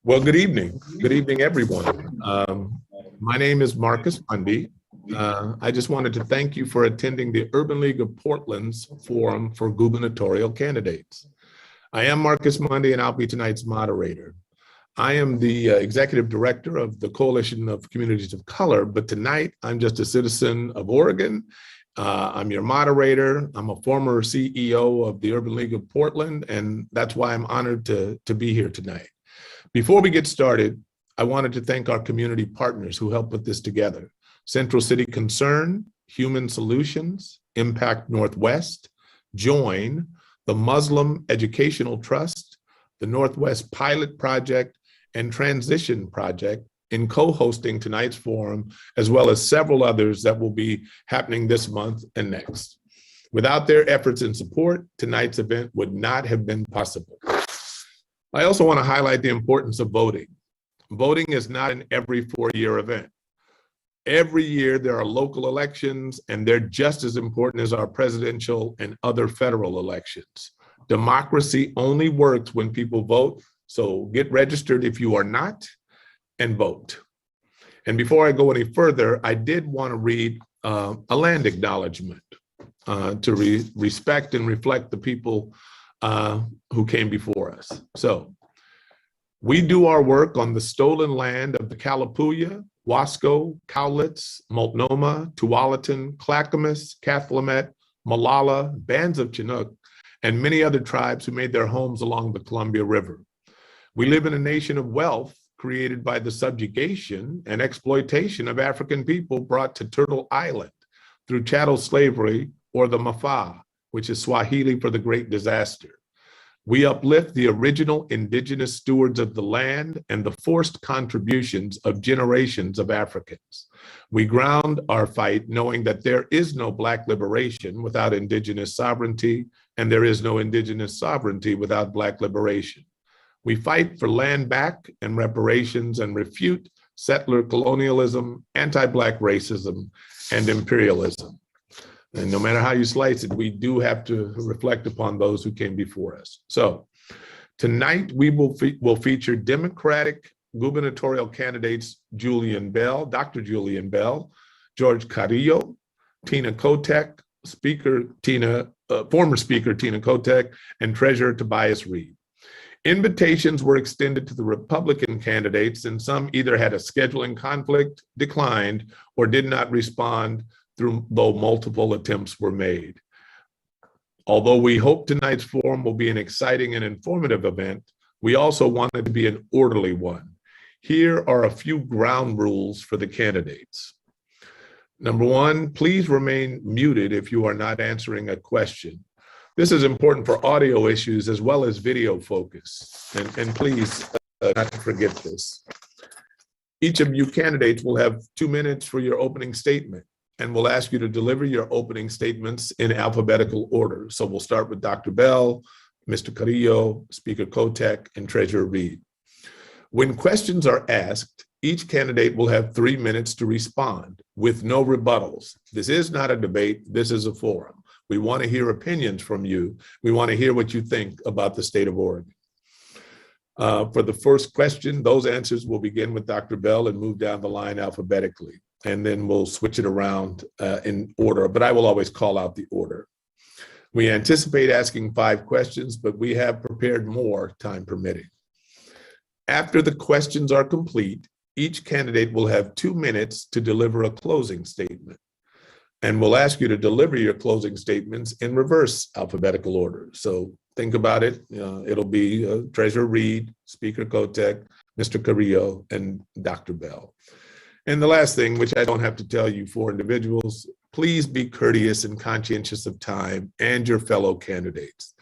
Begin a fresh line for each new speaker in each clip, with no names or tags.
Well, good evening. Good evening, everyone. My name is Marcus Mundy. I just wanted to thank you for attending the Urban League of Portland's Forum for Gubernatorial Candidates. I am Marcus Mundy, and I'll be tonight's moderator. I am the executive director of the Coalition of Communities of Color, but tonight I'm just a citizen of Oregon. I'm your moderator. I'm a former CEO of the Urban League of Portland, and that's why I'm honored to be here tonight. Before we get started, I wanted to thank our community partners who helped put this together. Central City Concern, Human Solutions, Impact Northwest, Join, the Muslim Educational Trust, the Northwest Pilot Project, and Transition Project in co-hosting tonight's forum, as well as several others that will be happening this month and next. Without their efforts and support, tonight's event would not have been possible. I also want to highlight the importance of voting. Voting is not an every 4-year event. Every year there are local elections, and they're just as important as our presidential and other federal elections. Democracy only works when people vote, so get registered if you are not, and vote. And before I go any further, I did want to read a land acknowledgement to respect and reflect the people who came before us. So, we do our work on the stolen land of the Kalapuya, Wasco, Cowlitz, Multnomah, Tualatin, Clackamas, Cathlamet, Molalla, bands of Chinook, and many other tribes who made their homes along the Columbia River. We live in a nation of wealth created by the subjugation and exploitation of African people brought to Turtle Island through chattel slavery, or the Mafa, which is Swahili for the Great Disaster. We uplift the original indigenous stewards of the land and the forced contributions of generations of Africans. We ground our fight knowing that there is no Black liberation without indigenous sovereignty, and there is no indigenous sovereignty without Black liberation. We fight for land back and reparations and refute settler colonialism, anti-Black racism, and imperialism. And no matter how you slice it, we do have to reflect upon those who came before us. So tonight we will feature Democratic gubernatorial candidates Julian Bell, Dr. Julian Bell, George Carrillo, Tina Kotek, former Speaker Tina Kotek, and Treasurer Tobias Read. Invitations were extended to the Republican candidates, and some either had a scheduling conflict, declined, or did not respond, though multiple attempts were made. Although we hope tonight's forum will be an exciting and informative event, we also want it to be an orderly one. Here are a few ground rules for the candidates. Number one, please remain muted if you are not answering a question. This is important for audio issues as well as video focus. And please not to forget this. Each of you candidates will have 2 minutes for your opening statement, and we'll ask you to deliver your opening statements in alphabetical order. So we'll start with Dr. Bell, Mr. Carrillo, Speaker Kotek, and Treasurer Read. When questions are asked, each candidate will have 3 minutes to respond with no rebuttals. This is not a debate, this is a forum. We want to hear opinions from you. We want to hear what you think about the state of Oregon. For the first question, those answers will begin with Dr. Bell and move down the line alphabetically. And then we'll switch it around in order, but I will always call out the order. We anticipate asking 5 questions, but we have prepared more, time permitting. After the questions are complete, each candidate will have 2 minutes to deliver a closing statement. And we'll ask you to deliver your closing statements in reverse alphabetical order. So think about it. It'll be Treasurer Read, Speaker Kotek, Mr. Carrillo, and Dr. Bell. And the last thing, which I don't have to tell you, 4 individuals, please be courteous and conscientious of time and your fellow candidates.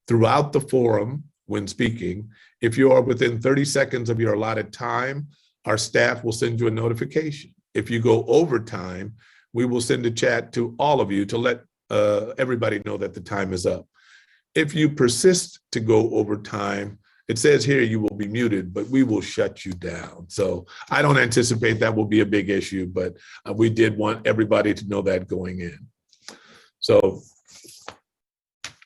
Throughout the forum, when speaking, if you are within 30 seconds of your allotted time, our staff will send you a notification. If you go over time, we will send a chat to all of you to let everybody know that the time is up. If you persist to go over time, it says here you will be muted, but we will shut you down. So I don't anticipate that will be a big issue, but we did want everybody to know that going in. So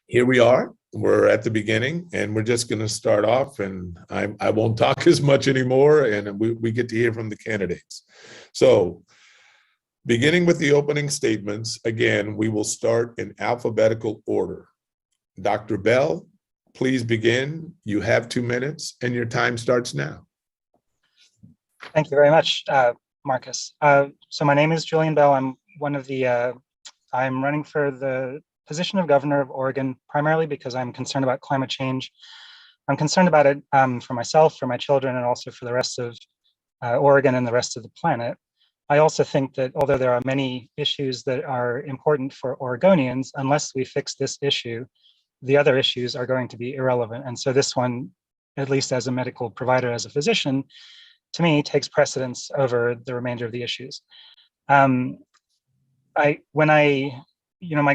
here we are. we're at the beginning, and we're just going to start off, and I won't talk as much anymore, and we get to hear from the candidates. So beginning with the opening statements, again, we will start in alphabetical order. Dr. Bell, please begin. You have 2 minutes, and your time starts now.
Thank you very much, Marcus. So my name is Julian Bell. I'm I'm running for the position of governor of Oregon, primarily because I'm concerned about climate change. I'm concerned about it for myself, for my children, and also for the rest of Oregon and the rest of the planet. I also think that although there are many issues that are important for Oregonians, unless we fix this issue, the other issues are going to be irrelevant. And so this one, at least as a medical provider, as a physician, to me, takes precedence over the remainder of the issues. My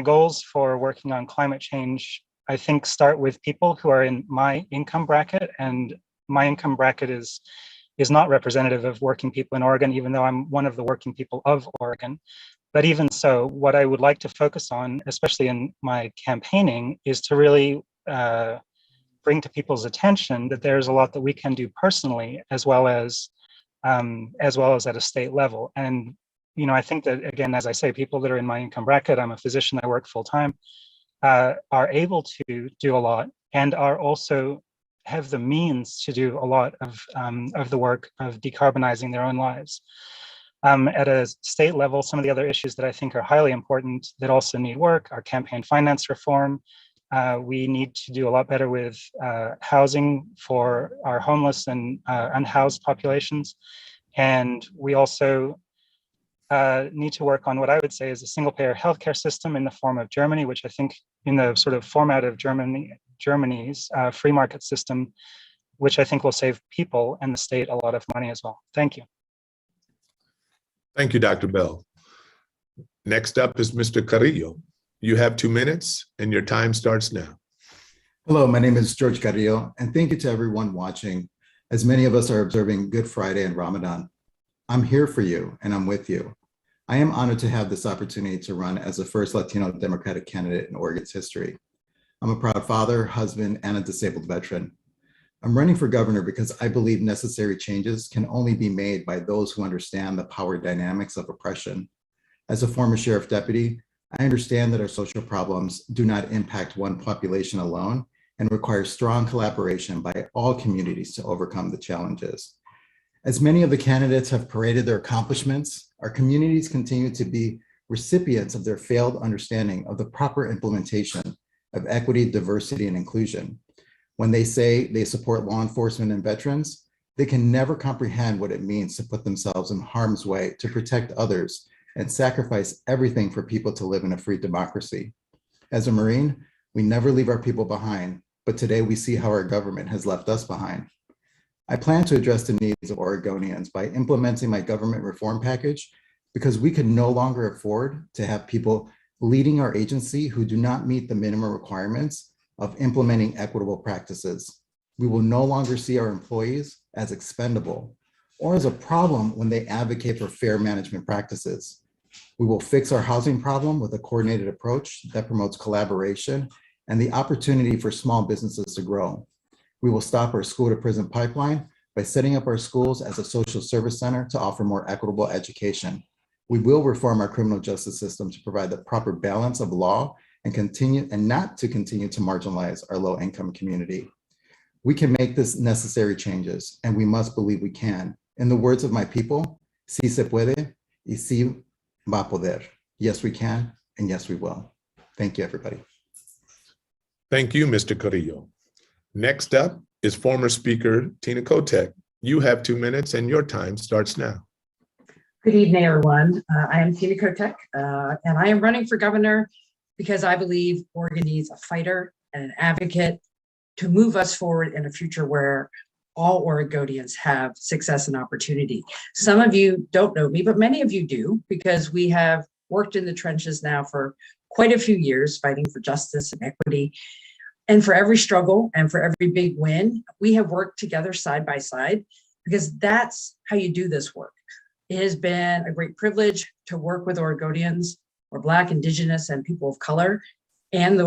goals for working on climate change, I think, start with people who are in my income bracket, and my income bracket is not representative of working people in Oregon, even though I'm one of the working people of Oregon. But even so, what I would like to focus on, especially in my campaigning, is to really bring to people's attention that there's a lot that we can do personally, as well as at a state level. And I think that, again, as I say, people that are in my income bracket, I'm a physician, I work full time, are able to do a lot, and are also have the means to do a lot of the work of decarbonizing their own lives. At a state level, some of the other issues that I think are highly important that also need work are campaign finance reform. We need to do a lot better with housing for our homeless and unhoused populations. And we also need to work on what I would say is a single-payer healthcare system in the form of Germany, which I think in the sort of format of Germany's free market system, which I think will save people and the state a lot of money as well. Thank you.
Thank you, Dr. Bell. Next up is Mr. Carrillo. You have 2 minutes, and your time starts now.
Hello, my name is George Carrillo, and thank you to everyone watching. As many of us are observing Good Friday and Ramadan, I'm here for you, and I'm with you. I am honored to have this opportunity to run as the first Latino Democratic candidate in Oregon's history. I'm a proud father, husband, and a disabled veteran. I'm running for governor because I believe necessary changes can only be made by those who understand the power dynamics of oppression. As a former sheriff deputy, I understand that our social problems do not impact one population alone and require strong collaboration by all communities to overcome the challenges. As many of the candidates have paraded their accomplishments, our communities continue to be recipients of their failed understanding of the proper implementation of equity, diversity, and inclusion. When they say they support law enforcement and veterans, they can never comprehend what it means to put themselves in harm's way to protect others and sacrifice everything for people to live in a free democracy. As a Marine, we never leave our people behind, but today we see how our government has left us behind. I plan to address the needs of Oregonians by implementing my government reform package, because we can no longer afford to have people leading our agency who do not meet the minimum requirements of implementing equitable practices. We will no longer see our employees as expendable or as a problem when they advocate for fair management practices. We will fix our housing problem with a coordinated approach that promotes collaboration and the opportunity for small businesses to grow. We will stop our school to prison pipeline by setting up our schools as a social service center to offer more equitable education. We will reform our criminal justice system to provide the proper balance of law and not to continue to marginalize our low-income community. We can make this necessary changes, and we must believe we can. In the words of my people, sí se puede y sí va a poder. Yes, we can, and yes, we will. Thank you, everybody.
Thank you, Mr. Carrillo. Next up is former Speaker Tina Kotek. You have 2 minutes, and your time starts now.
Good evening, everyone. I am Tina Kotek, and I am running for governor because I believe Oregon needs a fighter and an advocate to move us forward in a future where all Oregonians have success and opportunity. Some of you don't know me, but many of you do, because we have worked in the trenches now for quite a few years, fighting for justice and equity. And for every struggle and for every big win, we have worked together side by side, because that's how you do this work. It has been a great privilege to work with Oregonians, or Black, Indigenous, and people of color and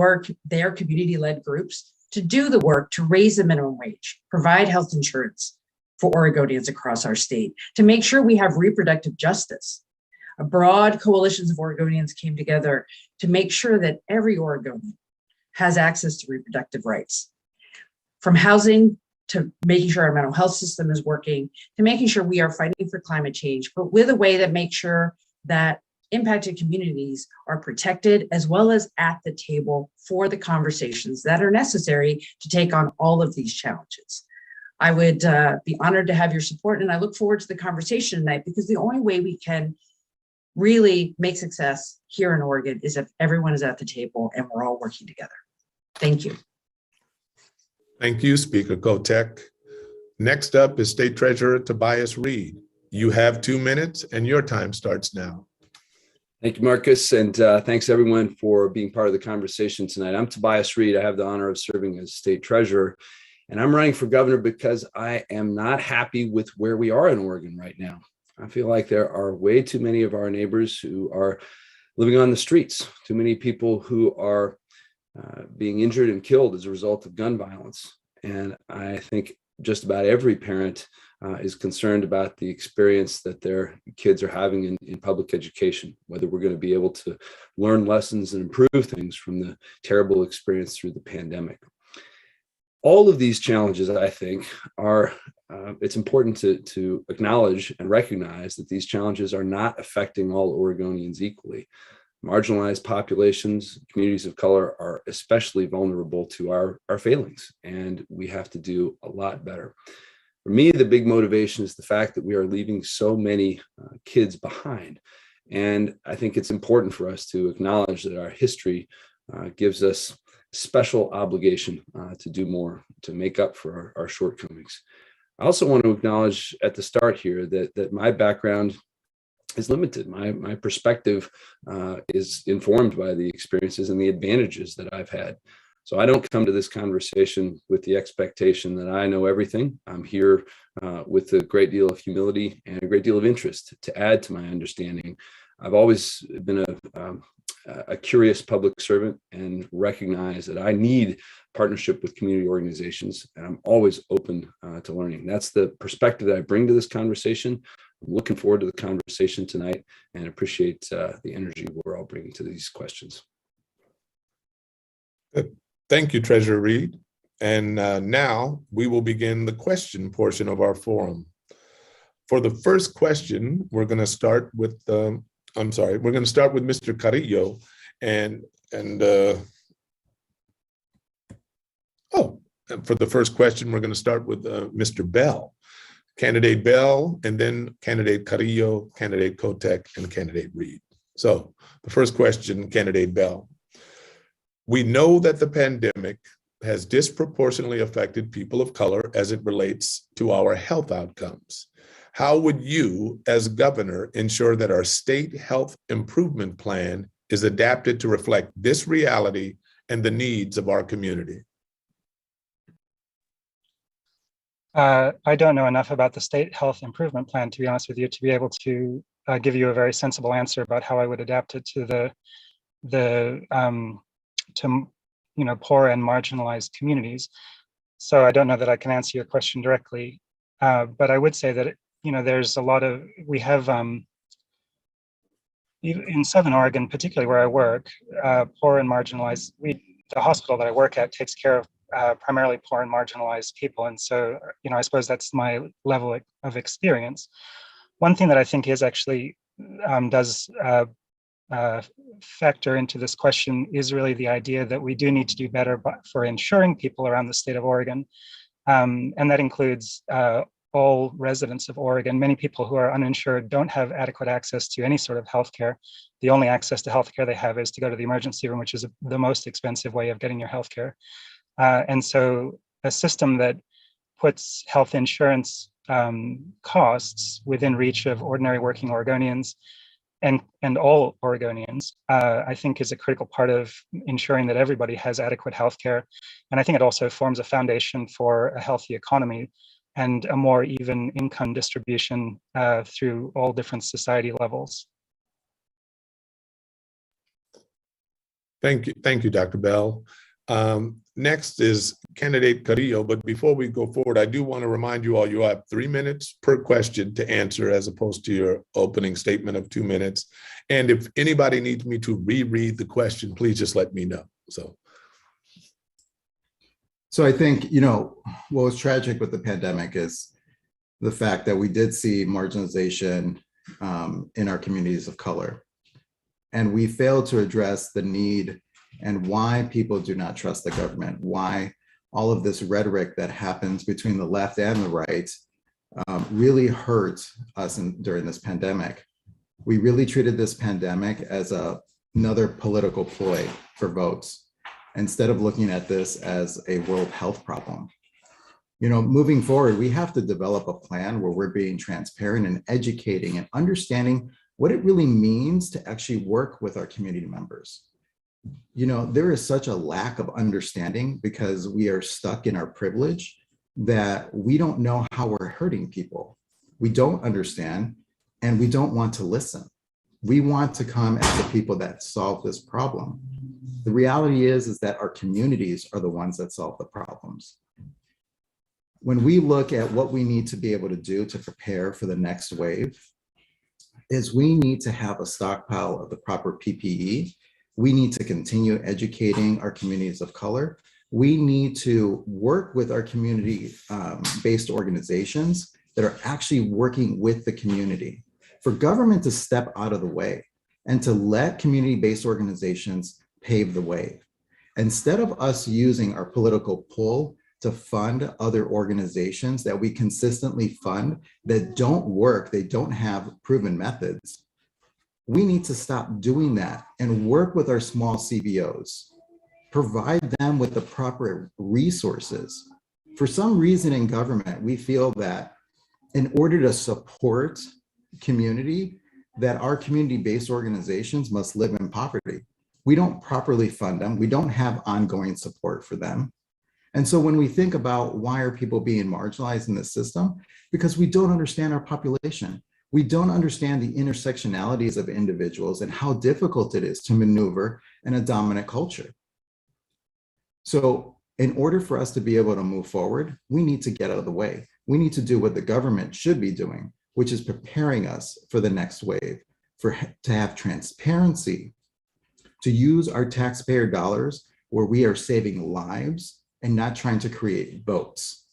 their community-led groups to do the work to raise the minimum wage, provide health insurance for Oregonians across our state, to make sure we have reproductive justice. A broad coalitions of Oregonians came together to make sure that every Oregonian has access to reproductive rights. From housing to making sure our mental health system is working, to making sure we are fighting for climate change, but with a way that makes sure that impacted communities are protected, as well as at the table for the conversations that are necessary to take on all of these challenges. I would be honored to have your support, and I look forward to the conversation tonight, because the only way we can really make success here in Oregon is if everyone is at the table and we're all working together. Thank you.
Thank you, Speaker Kotek. Next up is State Treasurer Tobias Read. You have 2 minutes and your time starts now.
Thank you, Marcus, and thanks everyone for being part of the conversation tonight. I'm Tobias Read. I have the honor of serving as State Treasurer, and I'm running for governor because I am not happy with where we are in Oregon right now. I feel like there are way too many of our neighbors who are living on the streets, too many people who are being injured and killed as a result of gun violence. And I think just about every parent is concerned about the experience that their kids are having in public education, whether we're going to be able to learn lessons and improve things from the terrible experience through the pandemic. All of these challenges, I think, are, it's important to acknowledge and recognize that these challenges are not affecting all Oregonians equally. Marginalized populations, communities of color are especially vulnerable to our failings, and we have to do a lot better. For me, the big motivation is the fact that we are leaving so many kids behind. And I think it's important for us to acknowledge that our history gives us special obligation to do more, to make up for our shortcomings. I also want to acknowledge at the start here that my background is limited. My perspective is informed by the experiences and the advantages that I've had. So I don't come to this conversation with the expectation that I know everything. I'm here with a great deal of humility and a great deal of interest to add to my understanding. I've always been a curious public servant and recognize that I need partnership with community organizations, and I'm always open to learning. That's the perspective that I bring to this conversation. I'm looking forward to the conversation tonight and appreciate the energy we're all bringing to these questions.
Good. Thank you, Treasurer Read. And now we will begin the question portion of our forum. For the first question, we're going to start with we're going to start with Mr. Carrillo, and for the first question, we're going to start with Mr. Bell, Candidate Bell, and then Candidate Carrillo, Candidate Kotek, and Candidate Read. So the first question, Candidate Bell. We know that the pandemic has disproportionately affected people of color as it relates to our health outcomes. How would you, as governor, ensure that our state health improvement plan is adapted to reflect this reality and the needs of our community?
I don't know enough about the state health improvement plan, to be honest with you, to be able to give you a very sensible answer about how I would adapt it to poor and marginalized communities. So I don't know that I can answer your question directly, but I would say that there's a lot of, we have in Southern Oregon, particularly where I work, poor and marginalized. The hospital that I work at takes care of primarily poor and marginalized people, and so I suppose that's my level of experience. One thing that I think is actually does factor into this question is really the idea that we do need to do better for insuring people around the state of Oregon, and that includes all residents of Oregon. Many people who are uninsured don't have adequate access to any sort of healthcare. The only access to healthcare they have is to go to the emergency room, which is the most expensive way of getting your healthcare. And so a system that puts health insurance costs within reach of ordinary working Oregonians and all Oregonians, I think is a critical part of ensuring that everybody has adequate healthcare. And I think it also forms a foundation for a healthy economy and a more even income distribution through all different society levels.
Thank you, Dr. Bell. Next is candidate Carrillo, but before we go forward, I do want to remind you all, you have 3 minutes per question to answer as opposed to your opening statement of 2 minutes. And if anybody needs me to reread the question, please just let me know.
So I think, what was tragic with the pandemic is the fact that we did see marginalization in our communities of color. And we failed to address the need and why people do not trust the government, why all of this rhetoric that happens between the left and the right really hurt us during this pandemic. We really treated this pandemic as another political ploy for votes, instead of looking at this as a world health problem. Moving forward, we have to develop a plan where we're being transparent and educating and understanding what it really means to actually work with our community members. There is such a lack of understanding because we are stuck in our privilege that we don't know how we're hurting people. We don't understand, and we don't want to listen. We want to come as the people that solve this problem. The reality is that our communities are the ones that solve the problems. When we look at what we need to be able to do to prepare for the next wave, is we need to have a stockpile of the proper PPE. We need to continue educating our communities of color. We need to work with our community-based organizations that are actually working with the community. For government to step out of the way and to let community-based organizations pave the way. Instead of us using our political pull to fund other organizations that we consistently fund that don't work, they don't have proven methods, we need to stop doing that and work with our small CBOs, provide them with the proper resources. For some reason in government, we feel that in order to support community, that our community-based organizations must live in poverty. We don't properly fund them. We don't have ongoing support for them. And so when we think about why are people being marginalized in this system, because we don't understand our population. We don't understand the intersectionalities of individuals and how difficult it is to maneuver in a dominant culture. So in order for us to be able to move forward, we need to get out of the way. We need to do what the government should be doing, which is preparing us for the next wave, to have transparency, to use our taxpayer dollars where we are saving lives and not trying to create votes.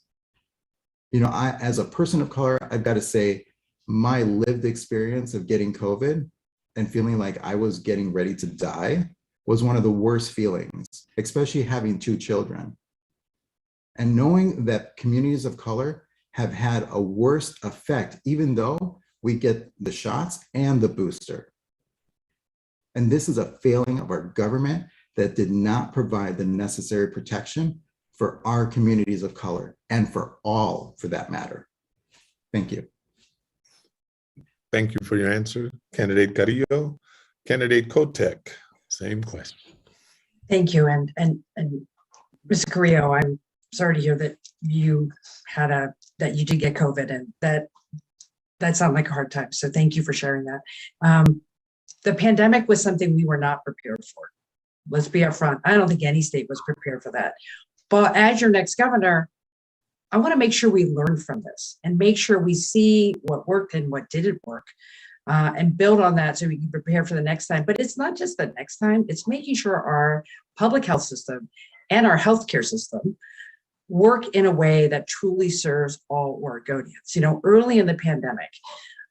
As a person of color, I've got to say, my lived experience of getting COVID and feeling like I was getting ready to die was one of the worst feelings, especially having 2 children. And knowing that communities of color have had a worse effect, even though we get the shots and the booster. And this is a failing of our government that did not provide the necessary protection for our communities of color and for all, for that matter. Thank you.
Thank you for your answer, Candidate Carrillo. Candidate Kotek, same question.
Thank you. And Ms. Carrillo, I'm sorry to hear that you did get COVID, and that sounded like a hard time. So thank you for sharing that. The pandemic was something we were not prepared for. Let's be upfront. I don't think any state was prepared for that. But as your next governor, I want to make sure we learn from this and make sure we see what worked and what didn't work, and build on that so we can prepare for the next time. But it's not just the next time, it's making sure our public health system and our healthcare system work in a way that truly serves all Oregonians. Early in the pandemic,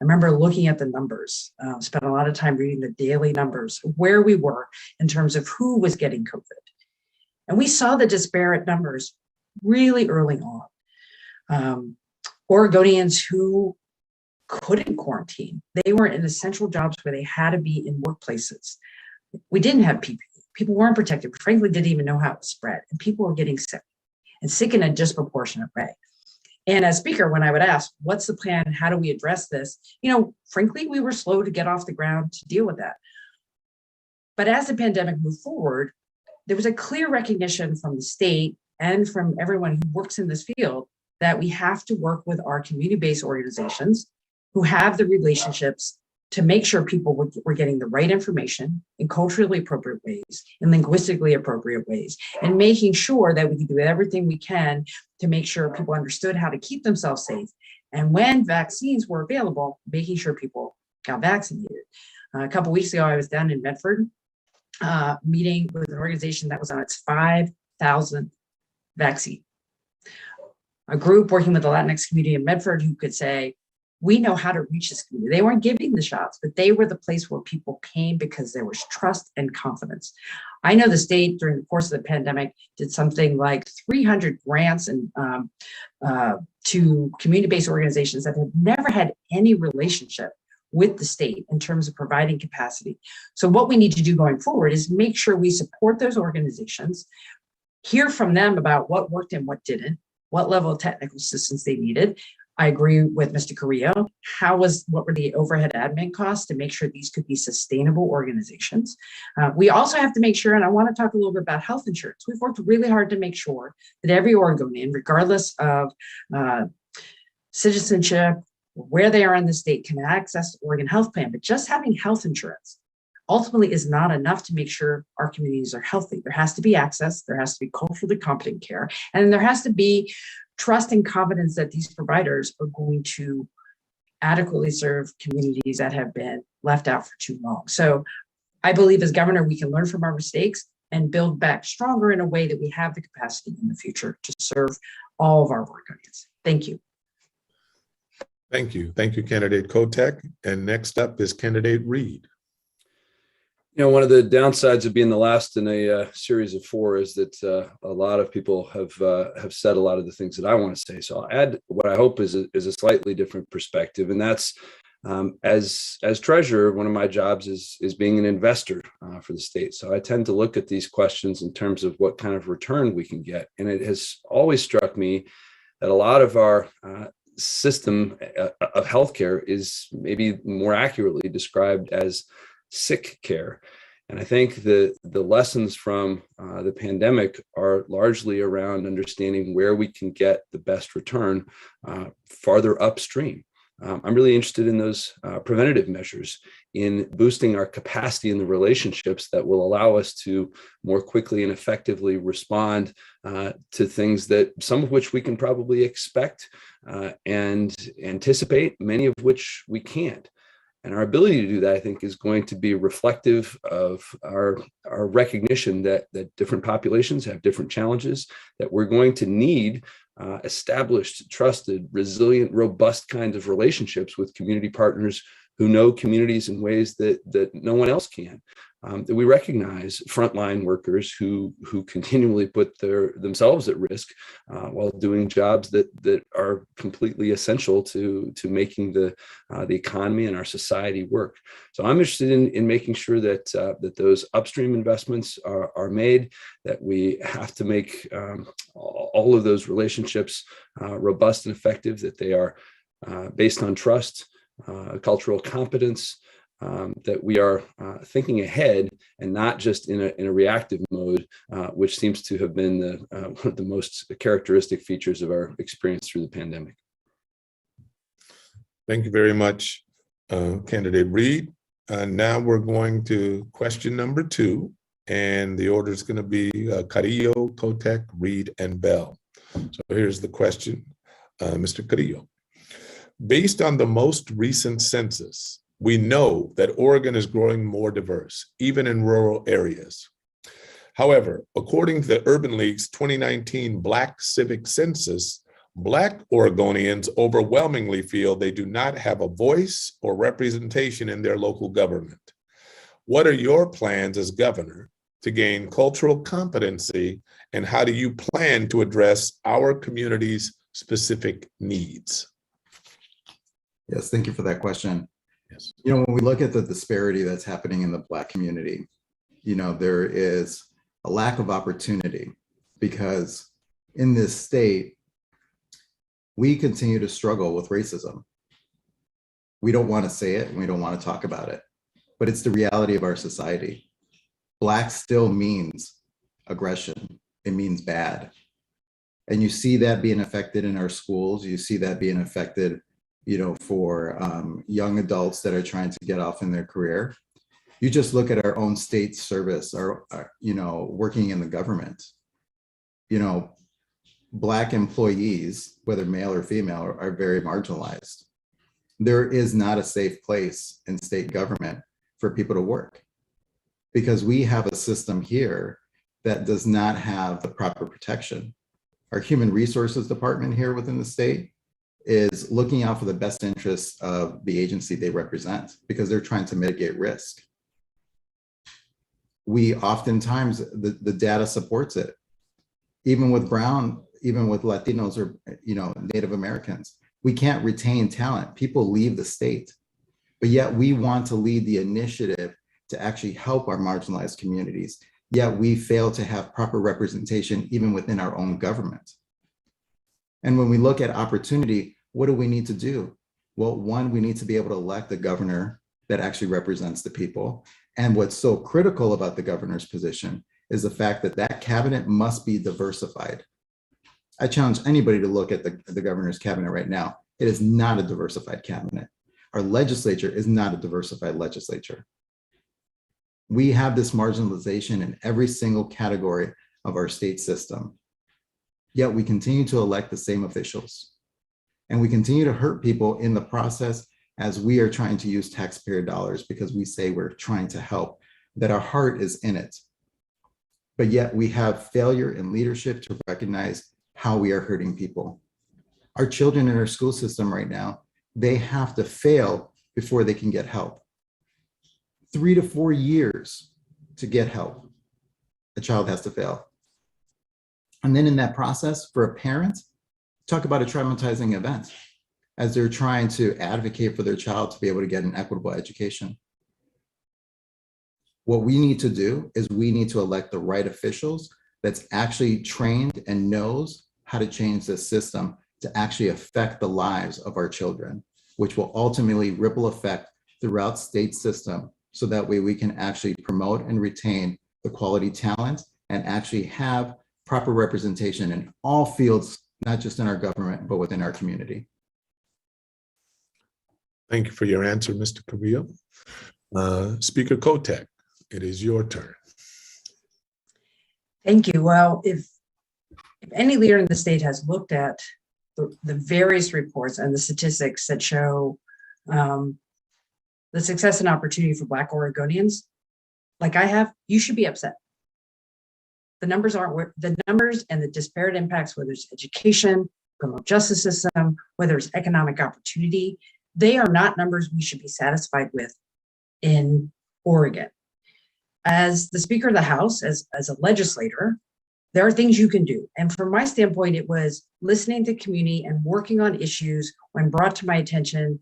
I remember looking at the numbers, spent a lot of time reading the daily numbers, where we were in terms of who was getting COVID. And we saw the disparate numbers really early on. Oregonians who couldn't quarantine, they were in essential jobs where they had to be in workplaces. We didn't have PPE. People weren't protected. We frankly didn't even know how it spread. And people were getting sick, and sick in a disproportionate way. And as speaker, when I would ask, what's the plan? How do we address this? Frankly, we were slow to get off the ground to deal with that. But as the pandemic moved forward, there was a clear recognition from the state and from everyone who works in this field that we have to work with our community-based organizations who have the relationships to make sure people were getting the right information in culturally appropriate ways, in linguistically appropriate ways, and making sure that we do everything we can to make sure people understood how to keep themselves safe. And when vaccines were available, making sure people got vaccinated. A couple of weeks ago, I was down in Medford, meeting with an organization that was on its 5,000th vaccine. A group working with the Latinx community in Medford who could say, we know how to reach this community. They weren't giving the shots, but they were the place where people came because there was trust and confidence. I know the state during the course of the pandemic did something like 300 grants and to community-based organizations that had never had any relationship with the state in terms of providing capacity. So what we need to do going forward is make sure we support those organizations, hear from them about what worked and what didn't, what level of technical assistance they needed. I agree with Mr. Carrillo. What were the overhead admin costs to make sure these could be sustainable organizations? We also have to make sure, and I want to talk a little bit about health insurance. We've worked really hard to make sure that every Oregonian, regardless of citizenship, where they are in the state, can access the Oregon health plan. But just having health insurance ultimately is not enough to make sure our communities are healthy. There has to be access, there has to be culturally competent care, and there has to be trust and confidence that these providers are going to adequately serve communities that have been left out for too long. So I believe as governor, we can learn from our mistakes and build back stronger in a way that we have the capacity in the future to serve all of our Oregonians. Thank you.
Thank you. Thank you, candidate Kotek. And next up is candidate Read.
You know, one of the downsides of being the last in a series of four is that a lot of people have said a lot of the things that I want to say. So I'll add what I hope is a slightly different perspective, and that's as treasurer, one of my jobs is being an investor for the state. So I tend to look at these questions in terms of what kind of return we can get, and it has always struck me that a lot of our system of healthcare is maybe more accurately described as sick care. And I think the lessons from the pandemic are largely around understanding where we can get the best return farther upstream. I'm really interested in those preventative measures, in boosting our capacity in the relationships that will allow us to more quickly and effectively respond to things that some of which we can probably expect and anticipate, many of which we can't. And our ability to do that, I think, is going to be reflective of our recognition that different populations have different challenges, that we're going to need established, trusted, resilient, robust kinds of relationships with community partners who know communities in ways that no one else can. That we recognize frontline workers who continually put themselves at risk while doing jobs that are completely essential to making the economy and our society work. So I'm interested in making sure that those upstream investments are made, that we have to make all of those relationships robust and effective, that they are based on trust, cultural competence, that we are thinking ahead and not just in a reactive mode, which seems to have been one of the most characteristic features of our experience through the pandemic.
Thank you very much, candidate Read. Now we're going to question number 2, and the order is going to be Carrillo, Kotek, Read, and Bell. So here's the question, Mr. Carrillo. Based on the most recent census, we know that Oregon is growing more diverse, even in rural areas. However, according to the Urban League's 2019 Black Civic Census, Black Oregonians overwhelmingly feel they do not have a voice or representation in their local government. What are your plans as governor to gain cultural competency, and how do you plan to address our community's specific needs?
Yes, thank you for that question.
Yes.
You know, when we look at the disparity that's happening in the Black community, you know, there is a lack of opportunity because in this state, we continue to struggle with racism. We don't want to say it and we don't want to talk about it, but it's the reality of our society. Black still means aggression. It means bad. And you see that being affected in our schools. You see that being affected for young adults that are trying to get off in their career. You just look at our own state service or, working in the government. Black employees, whether male or female, are very marginalized. There is not a safe place in state government for people to work because we have a system here that does not have the proper protection. Our human resources department here within the state is looking out for the best interests of the agency they represent because they're trying to mitigate risk. We oftentimes, the data supports it. Even with Brown, even with Latinos or Native Americans, we can't retain talent. People leave the state, but yet we want to lead the initiative to actually help our marginalized communities. Yet we fail to have proper representation even within our own government. And when we look at opportunity, what do we need to do? Well, one, we need to be able to elect a governor that actually represents the people. And what's so critical about the governor's position is the fact that that cabinet must be diversified. I challenge anybody to look at the governor's cabinet right now. It is not a diversified cabinet. Our legislature is not a diversified legislature. We have this marginalization in every single category of our state system. Yet we continue to elect the same officials. And we continue to hurt people in the process as we are trying to use taxpayer dollars because we say we're trying to help, that our heart is in it. But yet we have failure in leadership to recognize how we are hurting people. Our children in our school system right now, they have to fail before they can get help. 3 to 4 years to get help, a child has to fail. And then in that process, for a parent, talk about a traumatizing event as they're trying to advocate for their child to be able to get an equitable education. What we need to do is we need to elect the right officials that's actually trained and knows how to change this system to actually affect the lives of our children, which will ultimately ripple effect throughout state system. So that way we can actually promote and retain the quality talent and actually have proper representation in all fields, not just in our government, but within our community.
Thank you for your answer, Mr. Carrillo. Speaker Kotek, it is your turn.
Thank you. Well, if any leader in the state has looked at the various reports and the statistics that show the success and opportunity for Black Oregonians, like I have, you should be upset. The numbers aren't the numbers and the disparate impacts, whether it's education, criminal justice system, whether it's economic opportunity, they are not numbers we should be satisfied with in Oregon. As the Speaker of the House, as a legislator, there are things you can do. And from my standpoint, it was listening to community and working on issues when brought to my attention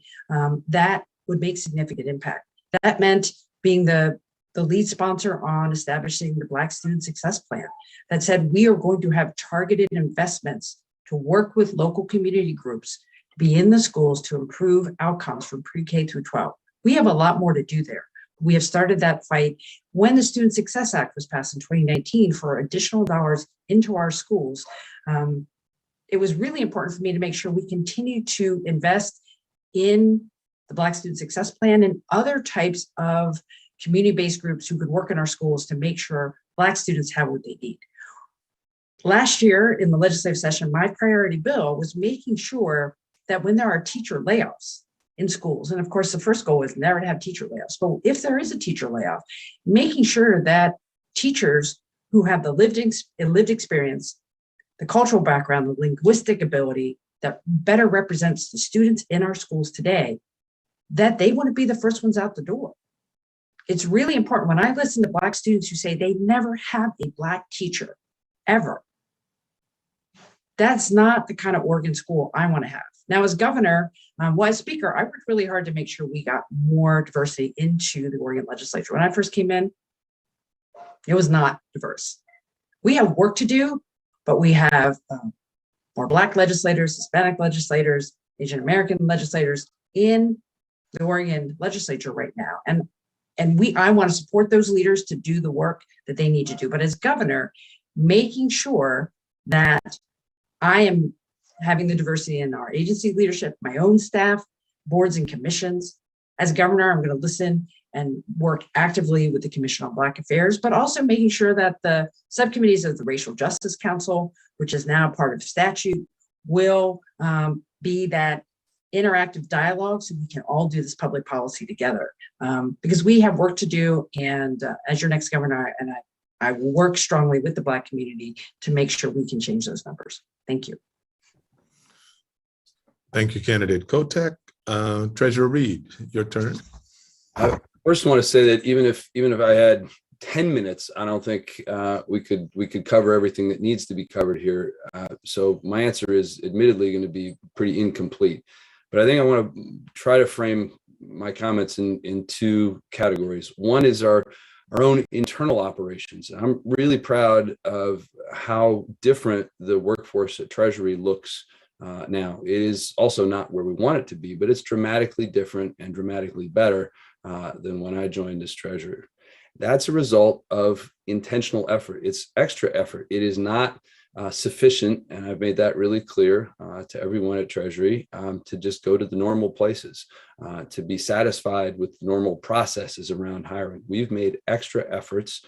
that would make significant impact. That meant being the lead sponsor on establishing the Black Student Success Plan that said we are going to have targeted investments to work with local community groups to be in the schools to improve outcomes from pre-K through 12. We have a lot more to do there. We have started that fight when the Student Success Act was passed in 2019 for additional dollars into our schools. It was really important for me to make sure we continue to invest in the Black Student Success Plan and other types of community-based groups who could work in our schools to make sure Black students have what they need. Last year in the legislative session, my priority bill was making sure that when there are teacher layoffs in schools, and of course the first goal is never to have teacher layoffs, but if there is a teacher layoff, making sure that teachers who have the lived experience, the cultural background, the linguistic ability that better represents the students in our schools today, that they want to be the first ones out the door. It's really important. When I listen to Black students who say they never have a Black teacher, ever, that's not the kind of Oregon school I want to have. Now, as governor, as speaker, I worked really hard to make sure we got more diversity into the Oregon legislature. When I first came in, it was not diverse. We have work to do, but we have more Black legislators, Hispanic legislators, Asian American legislators in the Oregon legislature right now. And I want to support those leaders to do the work that they need to do. But as governor, making sure that I am having the diversity in our agency leadership, my own staff, boards and commissions. As governor, I'm going to listen and work actively with the Commission on Black Affairs, but also making sure that the subcommittees of the Racial Justice Council, which is now part of statute, will be that interactive dialogue so we can all do this public policy together. Because we have work to do, and as your next governor, I will work strongly with the Black community to make sure we can change those numbers. Thank you.
Thank you, candidate Kotek. Treasurer Read, your turn.
I first want to say that even if I had 10 minutes, I don't think we could cover everything that needs to be covered here. So my answer is admittedly going to be pretty incomplete. But I think I want to try to frame my comments in two categories. One is our own internal operations. I'm really proud of how different the workforce at Treasury looks now. It is also not where we want it to be, but it's dramatically different and dramatically better than when I joined as treasurer. That's a result of intentional effort. It's extra effort. It is not sufficient, and I've made that really clear to everyone at Treasury, to just go to the normal places, to be satisfied with normal processes around hiring. We've made extra efforts,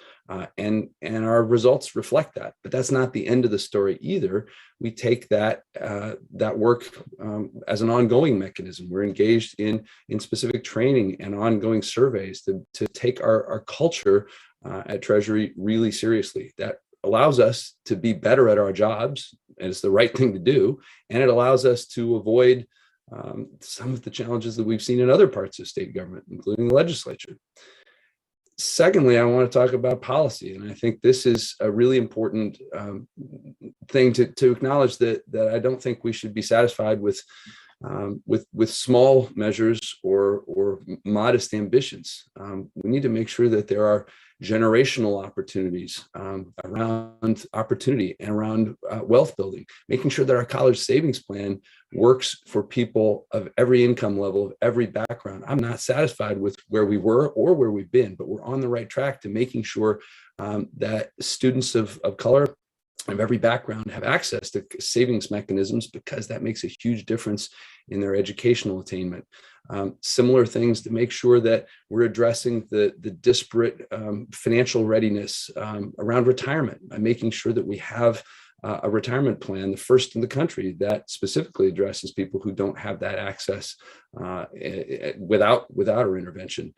and our results reflect that. But that's not the end of the story either. We take that work as an ongoing mechanism. We're engaged in specific training and ongoing surveys to take our culture at Treasury really seriously. That allows us to be better at our jobs, and it's the right thing to do. And it allows us to avoid some of the challenges that we've seen in other parts of state government, including the legislature. Secondly, I want to talk about policy. And I think this is a really important thing to acknowledge that I don't think we should be satisfied with small measures or modest ambitions. We need to make sure that there are generational opportunities around opportunity and around wealth building, making sure that our college savings plan works for people of every income level, of every background. I'm not satisfied with where we were or where we've been, but we're on the right track to making sure that students of color of every background have access to savings mechanisms, because that makes a huge difference in their educational attainment. Similar things to make sure that we're addressing the disparate financial readiness around retirement by making sure that we have a retirement plan, the first in the country, that specifically addresses people who don't have that access without our intervention.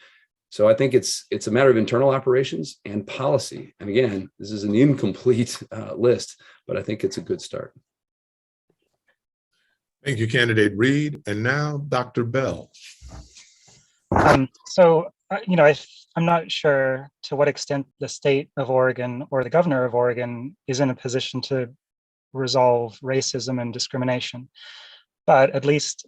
So I think it's a matter of internal operations and policy. And again, this is an incomplete list, but I think it's a good start.
Thank you, candidate Read. And now Dr. Bell.
I'm not sure to what extent the state of Oregon or the governor of Oregon is in a position to resolve racism and discrimination. But at least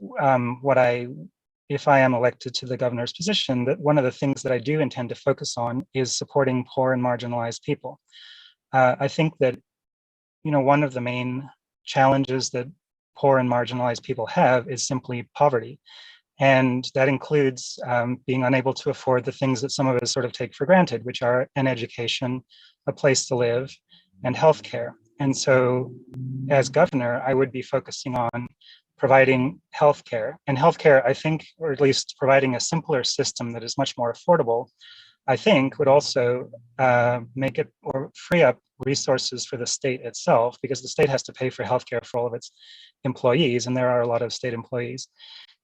if I am elected to the governor's position, that one of the things that I do intend to focus on is supporting poor and marginalized people. I think that, one of the main challenges that poor and marginalized people have is simply poverty. And that includes being unable to afford the things that some of us sort of take for granted, which are an education, a place to live, and healthcare. And so as governor, I would be focusing on providing healthcare. And healthcare, I think, or at least providing a simpler system that is much more affordable, I think would also make it or free up resources for the state itself, because the state has to pay for healthcare for all of its employees, and there are a lot of state employees.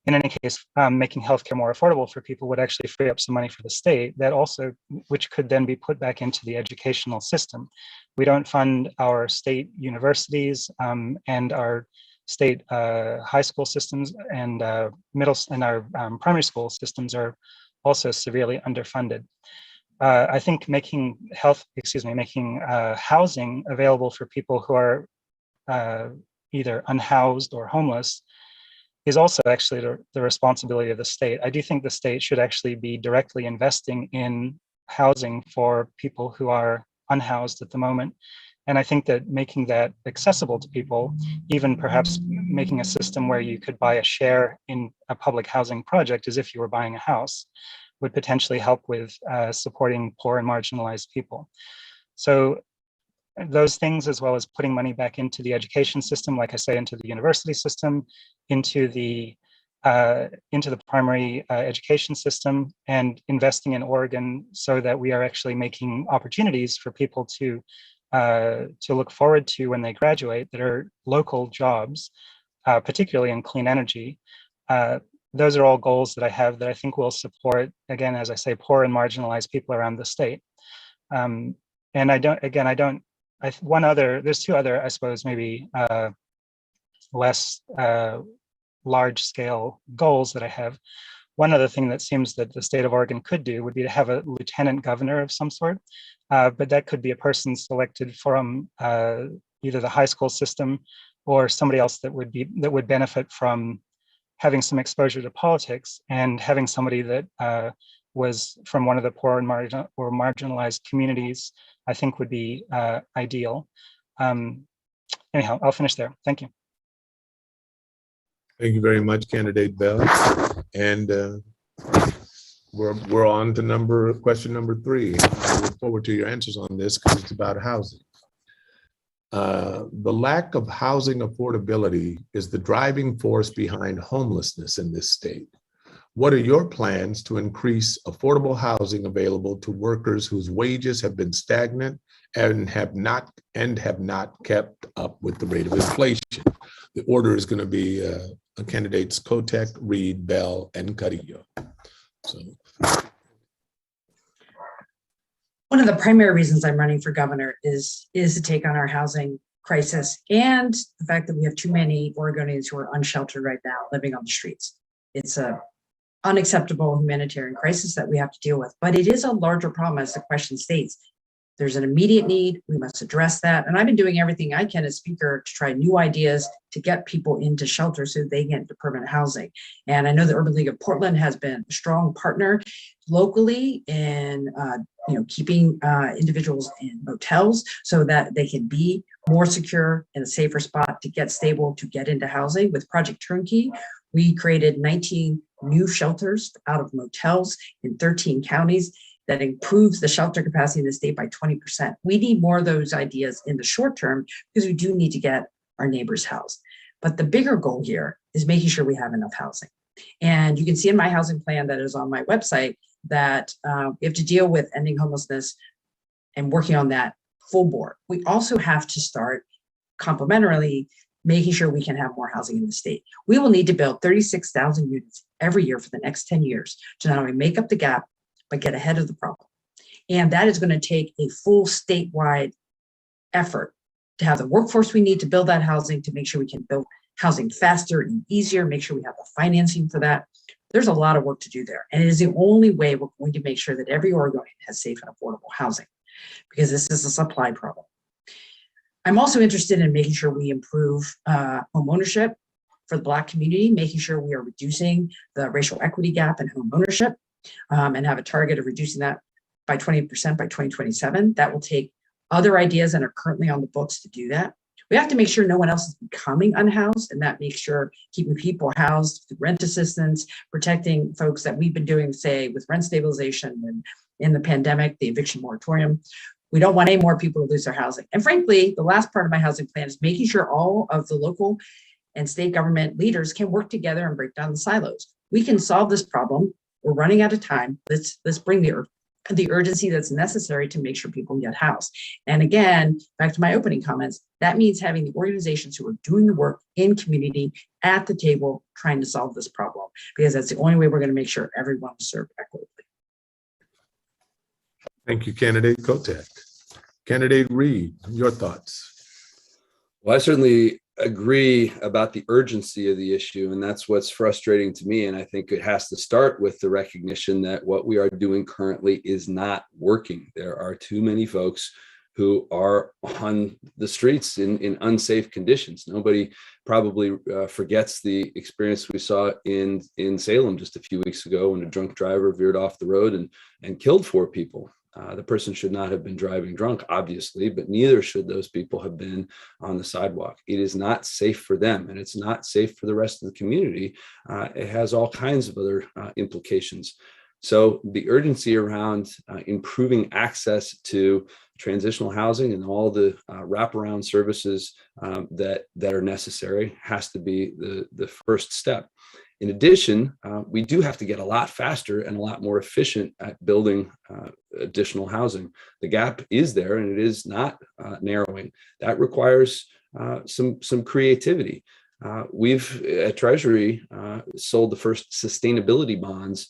In any case, making healthcare more affordable for people would actually free up some money for the state, which could then be put back into the educational system. We don't fund our state universities and our state high school systems, and our primary school systems are also severely underfunded. I think making housing available for people who are either unhoused or homeless is also actually the responsibility of the state. I do think the state should actually be directly investing in housing for people who are unhoused at the moment. And I think that making that accessible to people, even perhaps making a system where you could buy a share in a public housing project as if you were buying a house, would potentially help with supporting poor and marginalized people. So those things, as well as putting money back into the education system, like I say, into the university system, into the into the primary education system and investing in Oregon so that we are actually making opportunities for people to look forward to when they graduate that are local jobs, particularly in clean energy. Those are all goals that I have that I think will support, again, as I say, poor and marginalized people around the state. And there's two other, I suppose, maybe less large scale goals that I have. One other thing that seems that the state of Oregon could do would be to have a lieutenant governor of some sort, but that could be a person selected from either the high school system or somebody else that would benefit from having some exposure to politics, and having somebody that was from one of the poor and marginalized communities, I think would be ideal. Anyhow, I'll finish there. Thank you.
Thank you very much, Candidate Bell. And we're on to question number 3. I look forward to your answers on this because it's about housing. The lack of housing affordability is the driving force behind homelessness in this state. What are your plans to increase affordable housing available to workers whose wages have been stagnant and have not kept up with the rate of inflation? The order is going to be candidates Kotek, Read, Bell, and Carrillo. So,
one of the primary reasons I'm running for governor is to take on our housing crisis and the fact that we have too many Oregonians who are unsheltered right now, living on the streets. It's a unacceptable humanitarian crisis that we have to deal with, but it is a larger problem, as the question states. There's an immediate need. We must address that. And I've been doing everything I can as speaker to try new ideas to get people into shelter so they get into permanent housing. And I know the Urban League of Portland has been a strong partner locally in keeping individuals in motels so that they can be more secure in a safer spot to get stable, to get into housing. With Project Turnkey, we created 19 new shelters out of motels in 13 counties. That improves the shelter capacity in the state by 20%. We need more of those ideas in the short term because we do need to get our neighbors housed. But the bigger goal here is making sure we have enough housing. And you can see in my housing plan that is on my website that we have to deal with ending homelessness and working on that full board. We also have to start complementarily making sure we can have more housing in the state. We will need to build 36,000 units every year for the next 10 years to not only make up the gap, but get ahead of the problem. And that is going to take a full statewide effort to have the workforce we need to build that housing, to make sure we can build housing faster and easier, make sure we have the financing for that. There's a lot of work to do there. And it is the only way we're going to make sure that every Oregonian has safe and affordable housing, because this is a supply problem. I'm also interested in making sure we improve home ownership for the Black community, making sure we are reducing the racial equity gap in home ownership. And have a target of reducing that by 20% by 2027. That will take other ideas that are currently on the books to do that. We have to make sure no one else is becoming unhoused, and that makes sure keeping people housed through rent assistance, protecting folks that we've been doing, say, with rent stabilization and in the pandemic, the eviction moratorium. We don't want any more people to lose their housing. And frankly, the last part of my housing plan is making sure all of the local and state government leaders can work together and break down the silos. We can solve this problem. We're running out of time. Let's bring the urgency that's necessary to make sure people get housed. And again, back to my opening comments, that means having the organizations who are doing the work in community at the table trying to solve this problem, because that's the only way we're going to make sure everyone is served equitably.
Thank you, Candidate Kotek. Candidate Read, your thoughts?
Well, I certainly agree about the urgency of the issue, and that's what's frustrating to me. And I think it has to start with the recognition that what we are doing currently is not working. There are too many folks who are on the streets in unsafe conditions. Nobody probably forgets the experience we saw in Salem just a few weeks ago when a drunk driver veered off the road and killed 4 people. The person should not have been driving drunk, obviously, but neither should those people have been on the sidewalk. It is not safe for them, and it's not safe for the rest of the community. It has all kinds of other implications. So the urgency around improving access to transitional housing and all the wraparound services that are necessary has to be the first step. In addition, we do have to get a lot faster and a lot more efficient at building additional housing. The gap is there and it is not narrowing. That requires some creativity. We've at Treasury sold the first sustainability bonds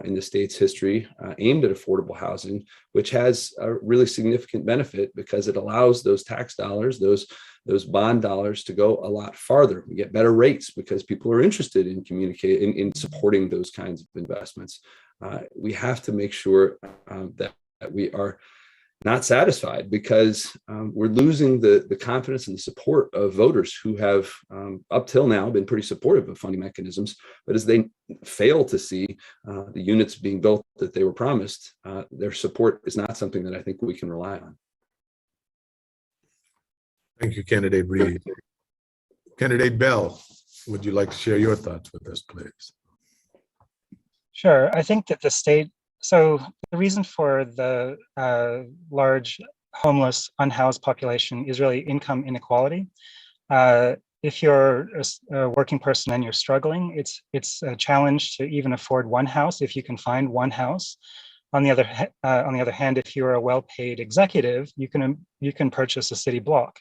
in the state's history aimed at affordable housing, which has a really significant benefit because it allows those tax dollars, those bond dollars to go a lot farther. We get better rates because people are interested in communicating, in supporting those kinds of investments. We have to make sure that we are not satisfied because we're losing the confidence and the support of voters who have up till now been pretty supportive of funding mechanisms, but as they fail to see the units being built that they were promised, their support is not something that I think we can rely on.
Thank you, Candidate Read. Candidate Bell, would you like to share your thoughts with us, please?
Sure. I think that so the reason for the large homeless, unhoused population is really income inequality. If you're a working person and you're struggling, it's a challenge to even afford one house if you can find one house. On the other hand, if you're a well-paid executive, you can purchase a city block.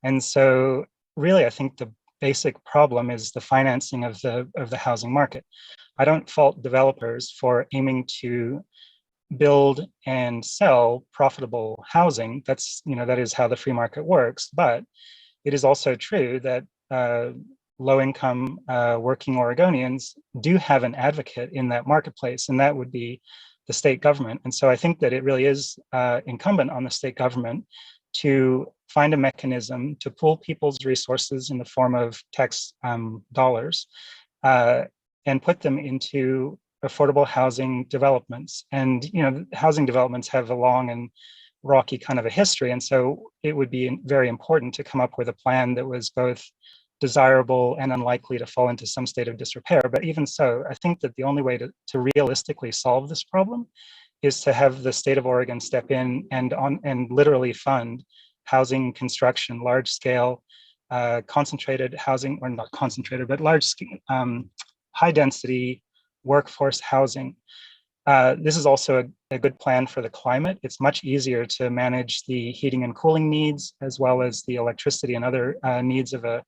And so really, I think the basic problem is the financing of the housing market. I don't fault developers for aiming to build and sell profitable housing. That is how the free market works. But it is also true that low-income working Oregonians do have an advocate in that marketplace, and that would be the state government. And so I think that it really is incumbent on the state government to find a mechanism to pool people's resources in the form of tax dollars and put them into affordable housing developments. And housing developments have a long and rocky kind of a history. And so it would be very important to come up with a plan that was both desirable and unlikely to fall into some state of disrepair. But even so, I think that the only way to realistically solve this problem is to have the state of Oregon step in and literally fund housing construction, large scale, concentrated housing, or not concentrated, but large scale, high density workforce housing. This is also a good plan for the climate. It's much easier to manage the heating and cooling needs, as well as the electricity and other needs of a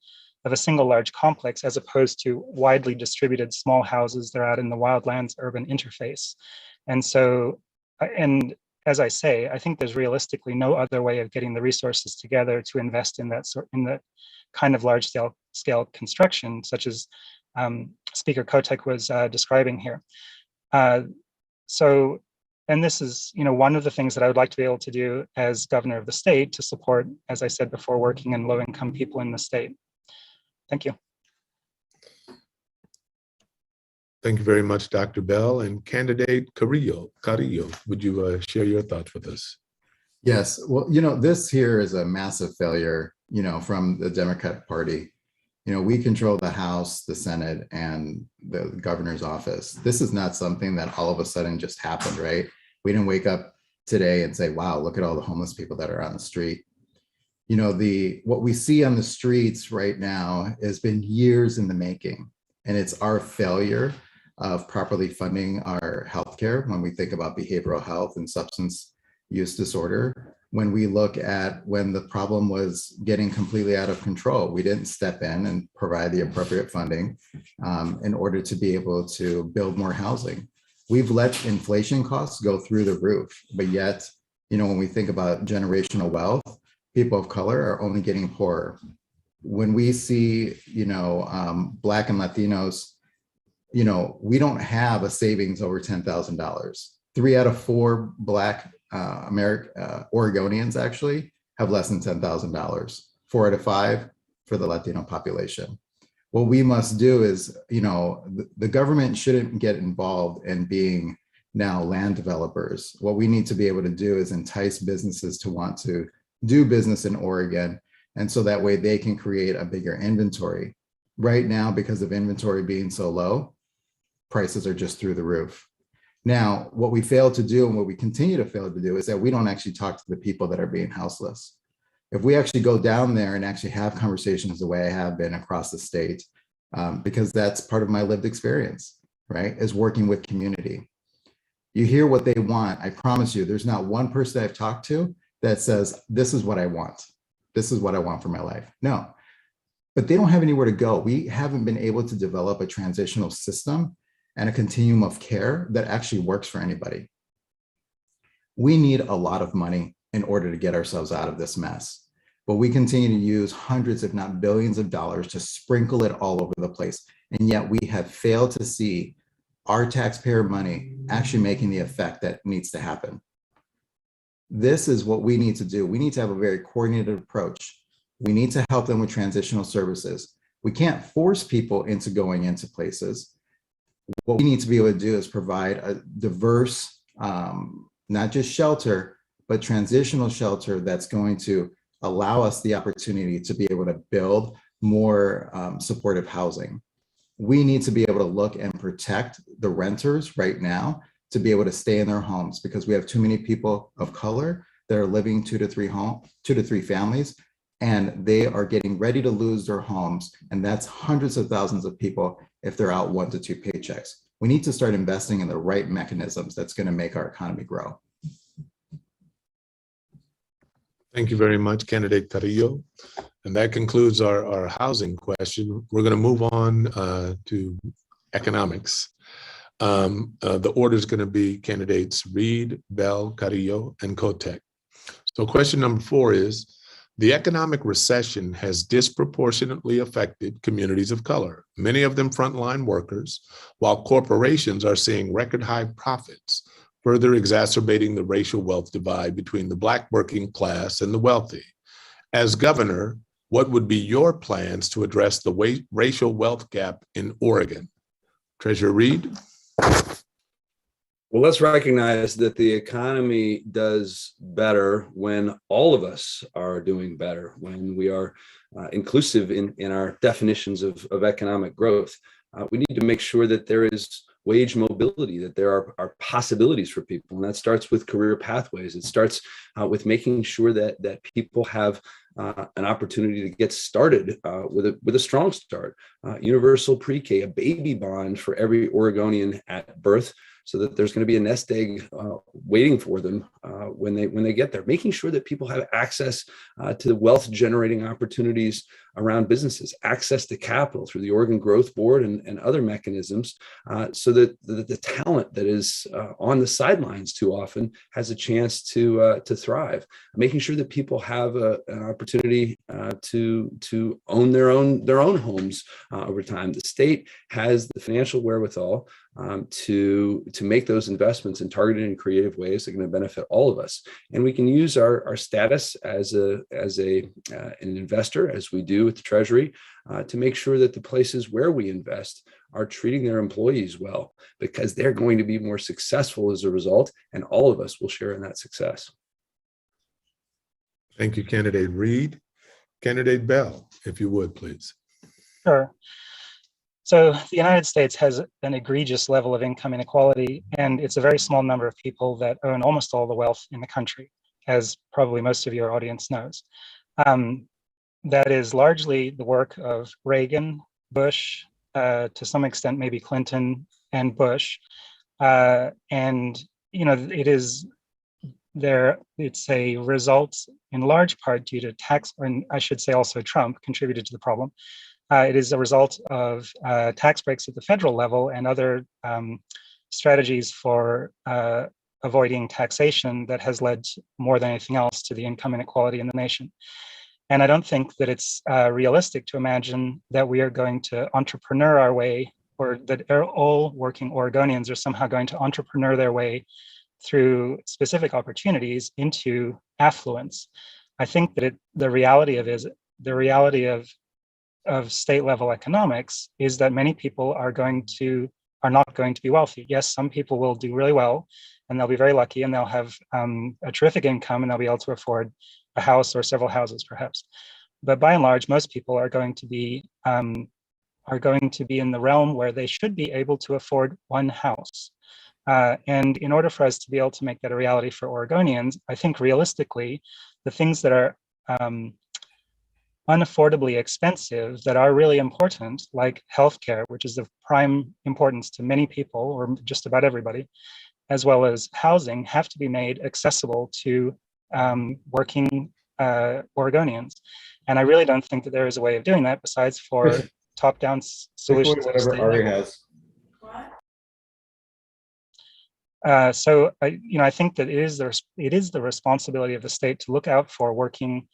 single large complex, as opposed to widely distributed small houses that are out in the wildlands urban interface. And so, and as I say, I think there's realistically no other way of getting the resources together to invest in that kind of large scale construction, such as Speaker Kotek was describing here. So, and this is, one of the things that I would like to be able to do as governor of the state to support, as I said before, working and low-income people in the state. Thank you.
Thank you very much, Dr. Bell. And Candidate Carrillo, would you share your thoughts with us?
Yes, well, this here is a massive failure, from the Democrat Party. We control the House, the Senate, and the governor's office. This is not something that all of a sudden just happened, right? We didn't wake up today and say, wow, look at all the homeless people that are on the street. What we see on the streets right now has been years in the making, and it's our failure of properly funding our healthcare when we think about behavioral health and substance use disorder. When we look at when the problem was getting completely out of control, we didn't step in and provide the appropriate funding in order to be able to build more housing. We've let inflation costs go through the roof, but yet, when we think about generational wealth, people of color are only getting poorer. When we see, Black and Latinos, we don't have a savings over $10,000. 3 out of 4 Black Oregonians actually have less than $10,000. 4 out of 5 for the Latino population. What we must do is, the government shouldn't get involved in being now land developers. What we need to be able to do is entice businesses to want to do business in Oregon, and so that way they can create a bigger inventory. Right now, because of inventory being so low, prices are just through the roof. Now, what we fail to do and what we continue to fail to do is that we don't actually talk to the people that are being houseless. If we actually go down there and actually have conversations the way I have been across the state, because that's part of my lived experience, right? Is working with community. You hear what they want. I promise you, there's not one person I've talked to that says, this is what I want. This is what I want for my life. No, but they don't have anywhere to go. We haven't been able to develop a transitional system and a continuum of care that actually works for anybody. We need a lot of money in order to get ourselves out of this mess, but we continue to use hundreds, if not billions of dollars to sprinkle it all over the place. And yet we have failed to see our taxpayer money actually making the effect that needs to happen. This is what we need to do. We need to have a very coordinated approach. We need to help them with transitional services. We can't force people into going into places. What we need to be able to do is provide a diverse, not just shelter, but transitional shelter that's going to allow us the opportunity to be able to build more supportive housing. We need to be able to look and protect the renters right now to be able to stay in their homes, because we have too many people of color that are living two to three families, and they are getting ready to lose their homes. And that's hundreds of thousands of people if they're out 1 to 2 paychecks. We need to start investing in the right mechanisms that's going to make our economy grow.
Thank you very much, Candidate Carrillo. And that concludes our housing question. We're going to move on to economics. The order is going to be candidates Read, Bell, Carrillo, and Kotek. So question number 4 is, the economic recession has disproportionately affected communities of color, many of them frontline workers, while corporations are seeing record high profits, further exacerbating the racial wealth divide between the Black working class and the wealthy. As governor, what would be your plans to address the racial wealth gap in Oregon? Treasurer Read.
Well, let's recognize that the economy does better when all of us are doing better, when we are inclusive in our definitions of economic growth. We need to make sure that there is wage mobility, that there are possibilities for people. And that starts with career pathways. It starts with making sure that people have an opportunity to get started with a strong start. Universal pre-K, a baby bond for every Oregonian at birth, so that there's going to be a nest egg waiting for them when they get there. Making sure that people have access to the wealth generating opportunities around businesses, access to capital through the Oregon Growth Board and other mechanisms, so that the talent that is on the sidelines too often has a chance to thrive. Making sure that people have an opportunity to own their own homes over time. The state has the financial wherewithal to make those investments in targeted and creative ways that are going to benefit all of us. And we can use our status as an investor, as we do with the Treasury, to make sure that the places where we invest are treating their employees well, because they're going to be more successful as a result, and all of us will share in that success.
Thank you, Candidate Read. Candidate Bell, if you would, please.
Sure. So the United States has an egregious level of income inequality, and it's a very small number of people that own almost all the wealth in the country, as probably most of your audience knows. That is largely the work of Reagan, Bush, to some extent maybe Clinton and Bush, and it's a result in large part due to tax, and I should say also Trump contributed to the problem. It is a result of tax breaks at the federal level and other strategies for avoiding taxation that has led more than anything else to the income inequality in the nation. And I don't think that it's realistic to imagine that we are going to entrepreneur our way, or that all working Oregonians are somehow going to entrepreneur their way through specific opportunities into affluence. I think that the reality of state level economics is that many people are not going to be wealthy. Yes, some people will do really well, and they'll be very lucky, and they'll have a terrific income, and they'll be able to afford a house or several houses, perhaps. But by and large, most people are going to be in the realm where they should be able to afford one house. And in order for us to be able to make that a reality for Oregonians, I think realistically, the things that are unaffordably expensive that are really important, like healthcare, which is of prime importance to many people, or just about everybody, as well as housing, have to be made accessible to working Oregonians. And I really don't think that there is a way of doing that besides for top-down solutions.
Whatever Ari has.
So I think that it is the responsibility of the state to look out for working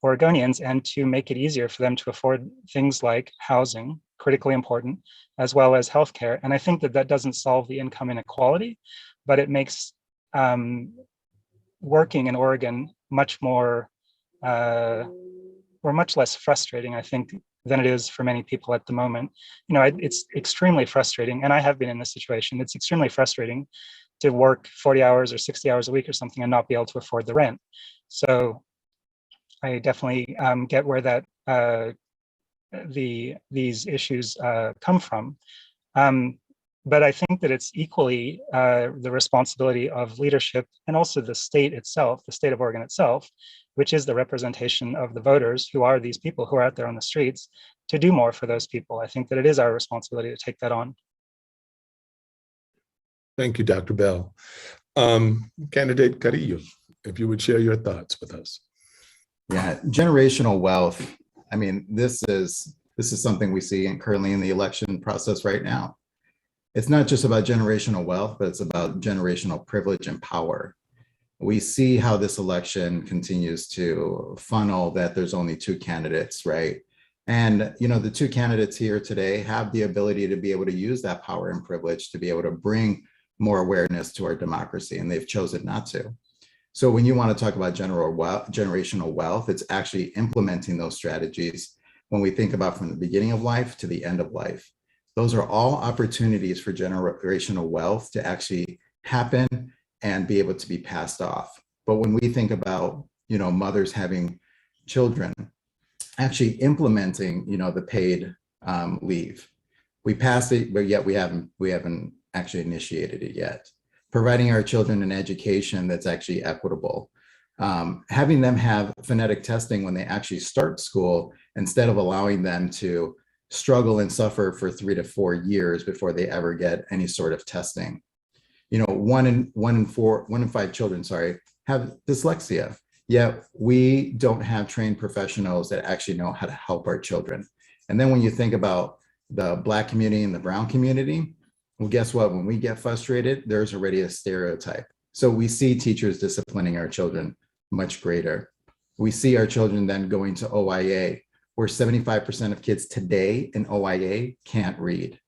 Oregonians and to make it easier for them to afford things like housing, critically important, as well as healthcare. And I think that that doesn't solve the income inequality, but it makes working in Oregon much more or much less frustrating, I think, than it is for many people at the moment. It's extremely frustrating, and I have been in this situation. It's extremely frustrating to work 40 hours or 60 hours a week or something and not be able to afford the rent. So I definitely get where that these issues come from. But I think that it's equally the responsibility of leadership and also the state itself, the state of Oregon itself, which is the representation of the voters who are these people who are out there on the streets, to do more for those people. I think that it is our responsibility to take that on.
Thank you, Dr. Bell. Candidate Carrillo, if you would share your thoughts with us.
Yeah, generational wealth. I mean, this is something we see currently in the election process right now. It's not just about generational wealth, but it's about generational privilege and power. We see how this election continues to funnel that there's only two candidates, right? And the two candidates here today have the ability to be able to use that power and privilege to be able to bring more awareness to our democracy, and they've chosen not to. So when you want to talk about generational wealth, it's actually implementing those strategies when we think about from the beginning of life to the end of life. Those are all opportunities for generational wealth to actually happen and be able to be passed off. But when we think about, mothers having children, actually implementing, the paid leave, we passed it, but yet we haven't actually initiated it yet. Providing our children an education that's actually equitable, having them have phonetic testing when they actually start school, instead of allowing them to struggle and suffer for 3 to 4 years before they ever get any sort of testing. One in five children, have dyslexia, yet we don't have trained professionals that actually know how to help our children. And then when you think about the Black community and the brown community, well, guess what? When we get frustrated, there's already a stereotype. So we see teachers disciplining our children much greater. We see our children then going to OIA, where 75% of kids today in OIA can't read.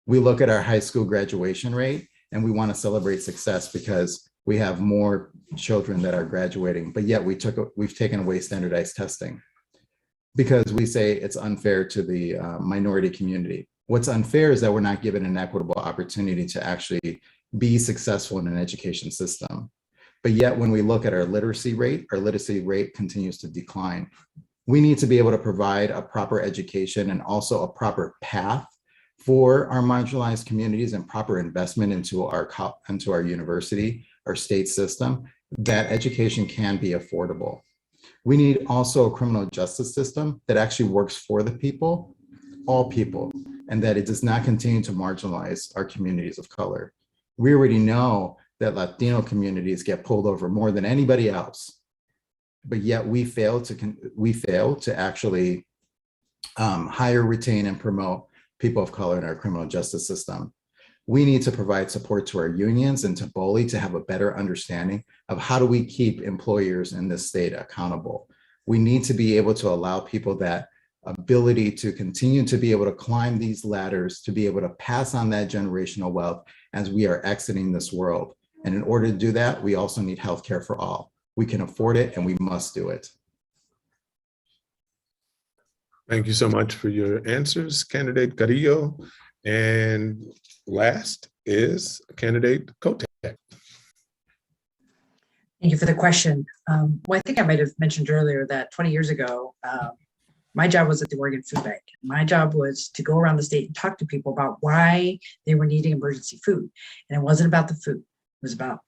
We look at our high school graduation rate and we want to celebrate success because we have more children that are graduating, but yet we've taken away standardized testing because we say it's unfair to the minority community. What's unfair is that we're not given an equitable opportunity to actually be successful in an education system. But yet when we look at our literacy rate continues to decline. We need to be able to provide a proper education and also a proper path for our marginalized communities and proper investment into our university, our state system, that education can be affordable. We need also a criminal justice system that actually works for the people, all people, and that it does not continue to marginalize our communities of color. We already know that Latino communities get pulled over more than anybody else, but yet we fail to actually hire, retain, and promote people of color in our criminal justice system. We need to provide support to our unions and to BOLI to have a better understanding of how do we keep employers in this state accountable. We need to be able to allow people that ability to continue to be able to climb these ladders, to be able to pass on that generational wealth as we are exiting this world. And in order to do that, we also need healthcare for all. We can afford it and we must do it.
Thank you so much for your answers, Candidate Carrillo. And last is Candidate Kotek.
Thank you for the question. Well, I think I might have mentioned earlier that 20 years ago, my job was at the Oregon Food Bank. My job was to go around the state and talk to people about why they were needing emergency food. And it wasn't about the food. It was about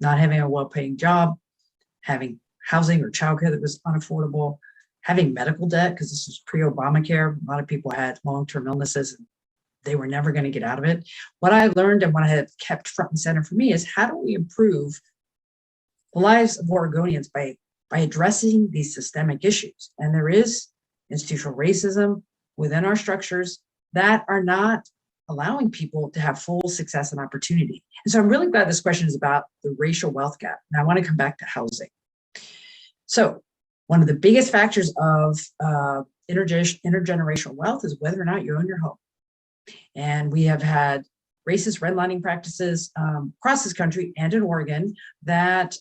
not having a well-paying job, having housing or childcare that was unaffordable, having medical debt, because this was pre-Obamacare. A lot of people had long-term illnesses and they were never going to get out of it. What I learned and what I have kept front and center for me is how do we improve the lives of Oregonians by addressing these systemic issues? And there is institutional racism within our structures that are not allowing people to have full success and opportunity. And so I'm really glad this question is about the racial wealth gap. And I want to come back to housing. So one of the biggest factors of intergenerational wealth is whether or not you own your home. And we have had racist redlining practices across this country and in Oregon that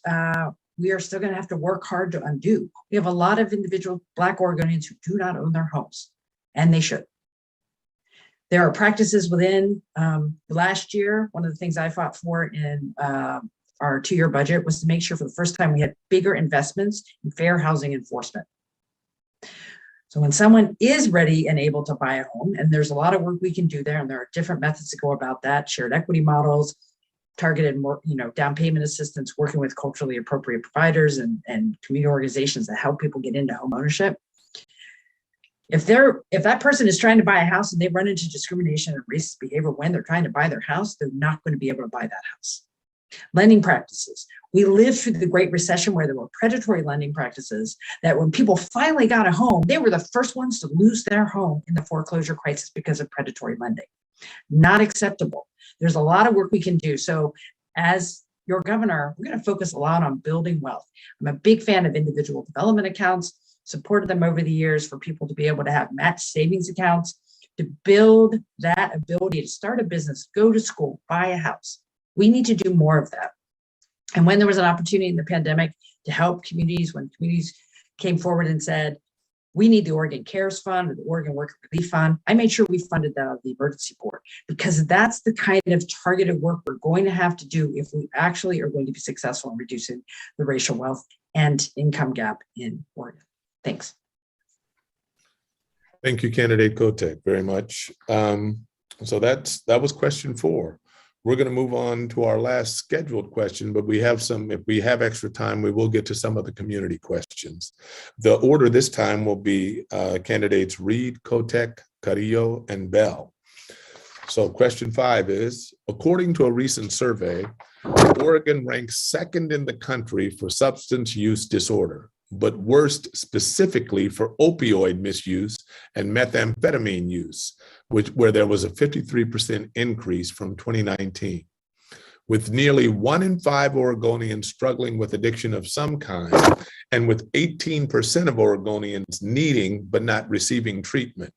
we are still going to have to work hard to undo. We have a lot of individual Black Oregonians who do not own their homes, and they should. There are practices within last year. One of the things I fought for in our 2-year budget was to make sure for the first time we had bigger investments in fair housing enforcement. So when someone is ready and able to buy a home, and there's a lot of work we can do there, and there are different methods to go about that, shared equity models, targeted more, down payment assistance, working with culturally appropriate providers and community organizations that help people get into home ownership. If that person is trying to buy a house and they run into discrimination and racist behavior when they're trying to buy their house, they're not going to be able to buy that house. Lending practices. We lived through the Great Recession where there were predatory lending practices that when people finally got a home, they were the first ones to lose their home in the foreclosure crisis because of predatory lending. Not acceptable. There's a lot of work we can do. So as your governor, we're going to focus a lot on building wealth. I'm a big fan of individual development accounts, supported them over the years for people to be able to have matched savings accounts, to build that ability to start a business, go to school, buy a house. We need to do more of that. And when there was an opportunity in the pandemic to help communities, when communities came forward and said, we need the Oregon Cares Fund or the Oregon Worker Relief Fund, I made sure we funded that out of the emergency board, because that's the kind of targeted work we're going to have to do if we actually are going to be successful in reducing the racial wealth and income gap in Oregon. Thanks.
Thank you, Candidate Kotek, very much. So that was question 4. We're going to move on to our last scheduled question, but if we have extra time, we will get to some of the community questions. The order this time will be candidates Read, Kotek, Carrillo, and Bell. So question 5 is, according to a recent survey, Oregon ranks 2nd in the country for substance use disorder, but worst specifically for opioid misuse and methamphetamine use, where there was a 53% increase from 2019. With nearly 1 in 5 Oregonians struggling with addiction of some kind, and with 18% of Oregonians needing but not receiving treatment.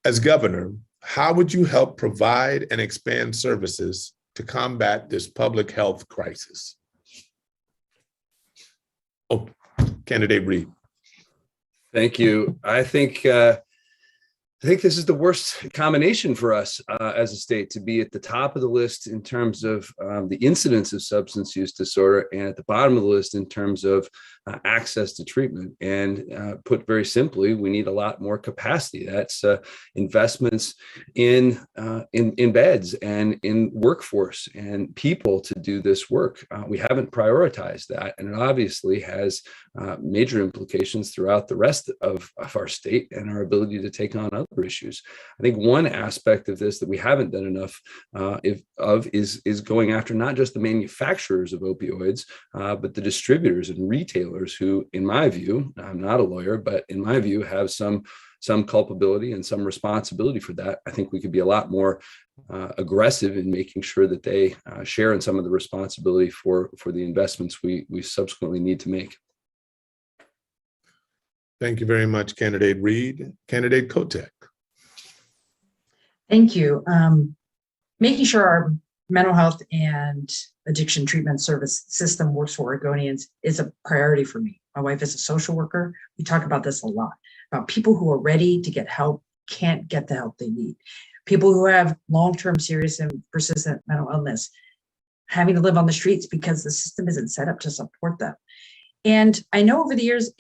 As governor, how would you help provide and expand services to combat this public health crisis? Oh, Candidate Read.
Thank you. I think this is the worst combination for us as a state, to be at the top of the list in terms of the incidence of substance use disorder, and at the bottom of the list in terms of access to treatment. And put very simply, we need a lot more capacity. That's investments in beds and in workforce and people to do this work. We haven't prioritized that, and it obviously has major implications throughout the rest of our state and our ability to take on other issues. I think one aspect of this that we haven't done enough is going after not just the manufacturers of opioids, but the distributors and retailers who, in my view, I'm not a lawyer, but in my view, have some culpability and some responsibility for that. I think we could be a lot more aggressive in making sure that they share in some of the responsibility for the investments we subsequently need to make.
Thank you very much, Candidate Read. Candidate Kotek.
Thank you. Making sure our mental health and addiction treatment service system works for Oregonians is a priority for me. My wife is a social worker. We talk about this a lot, about people who are ready to get help, can't get the help they need. People who have long-term serious and persistent mental illness, having to live on the streets because the system isn't set up to support them. And I know over the years,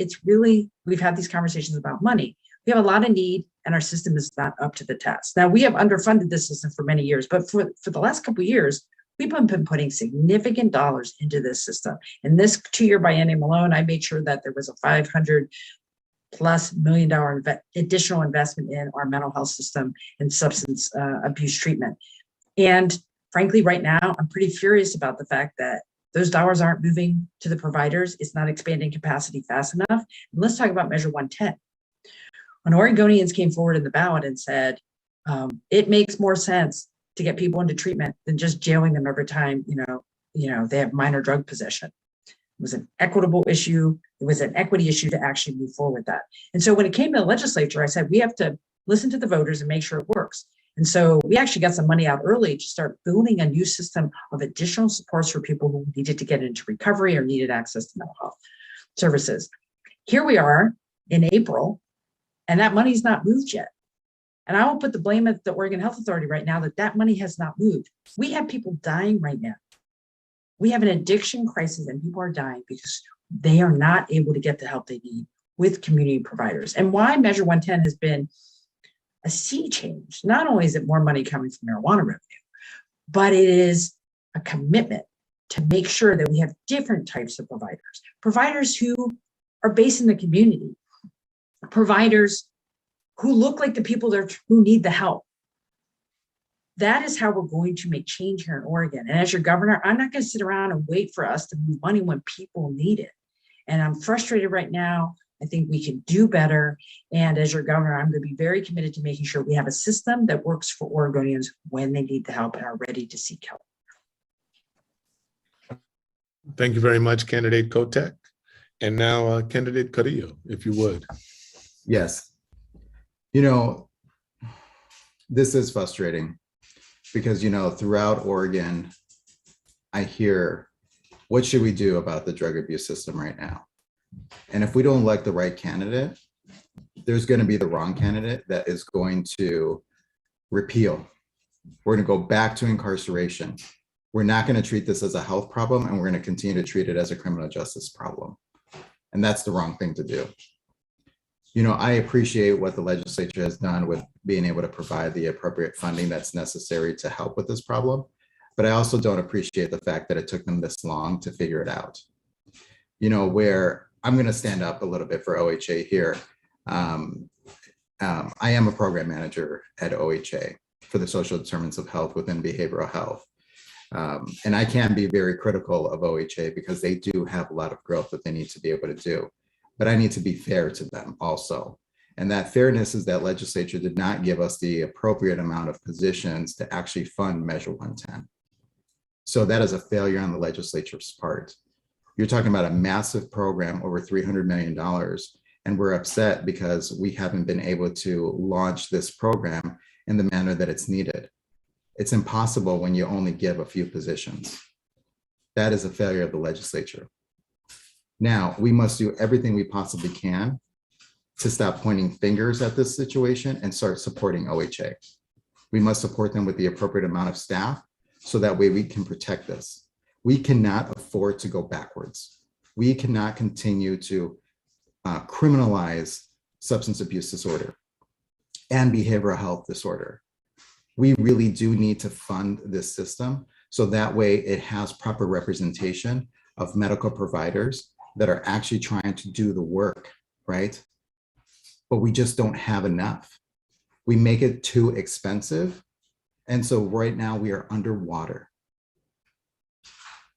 we've had these conversations about money. We have a lot of need and our system is not up to the task. Now, we have underfunded this system for many years, but for the last couple of years, we've been putting significant dollars into this system. In this 2-year biennium alone, I made sure that there was a $500 plus $1 million additional investment in our mental health system and substance abuse treatment. And frankly, right now, I'm pretty furious about the fact that those dollars aren't moving to the providers. It's not expanding capacity fast enough. And let's talk about Measure 110. When Oregonians came forward in the ballot and said, it makes more sense to get people into treatment than just jailing them every time, they have minor drug possession. It was an equitable issue. It was an equity issue to actually move forward with that. And so when it came to the legislature, I said, we have to listen to the voters and make sure it works. And so we actually got some money out early to start building a new system of additional supports for people who needed to get into recovery or needed access to mental health services. Here we are in April, and that money's not moved yet. And I won't put the blame at the Oregon Health Authority right now that money has not moved. We have people dying right now. We have an addiction crisis and people are dying because they are not able to get the help they need with community providers. And why Measure 110 has been a sea change. Not only is it more money coming from marijuana revenue, but it is a commitment to make sure that we have different types of providers who are based in the community, providers who look like the people who need the help. That is how we're going to make change here in Oregon. And as your governor, I'm not going to sit around and wait for us to move money when people need it. And I'm frustrated right now. I think we can do better. And as your governor, I'm going to be very committed to making sure we have a system that works for Oregonians when they need the help and are ready to seek help.
Thank you very much, Candidate Kotek. And now, Candidate Carrillo, if you would.
Yes. This is frustrating because, throughout Oregon, I hear, what should we do about the drug abuse system right now? And if we don't elect the right candidate, there's going to be the wrong candidate that is going to repeal. We're going to go back to incarceration. We're not going to treat this as a health problem, and we're going to continue to treat it as a criminal justice problem. And that's the wrong thing to do. I appreciate what the legislature has done with being able to provide the appropriate funding that's necessary to help with this problem. But I also don't appreciate the fact that it took them this long to figure it out. Where I'm going to stand up a little bit for OHA here. I am a program manager at OHA for the social determinants of health within behavioral health. And I can be very critical of OHA because they do have a lot of growth that they need to be able to do. But I need to be fair to them also. And that fairness is that legislature did not give us the appropriate amount of positions to actually fund Measure 110. So that is a failure on the legislature's part. You're talking about a massive program, over $300 million, and we're upset because we haven't been able to launch this program in the manner that it's needed. It's impossible when you only give a few positions. That is a failure of the legislature. Now, we must do everything we possibly can to stop pointing fingers at this situation and start supporting OHA. We must support them with the appropriate amount of staff so that way we can protect this. We cannot afford to go backwards. We cannot continue to criminalize substance abuse disorder and behavioral health disorder. We really do need to fund this system so that way it has proper representation of medical providers that are actually trying to do the work, right? But we just don't have enough. We make it too expensive. And so right now we are underwater.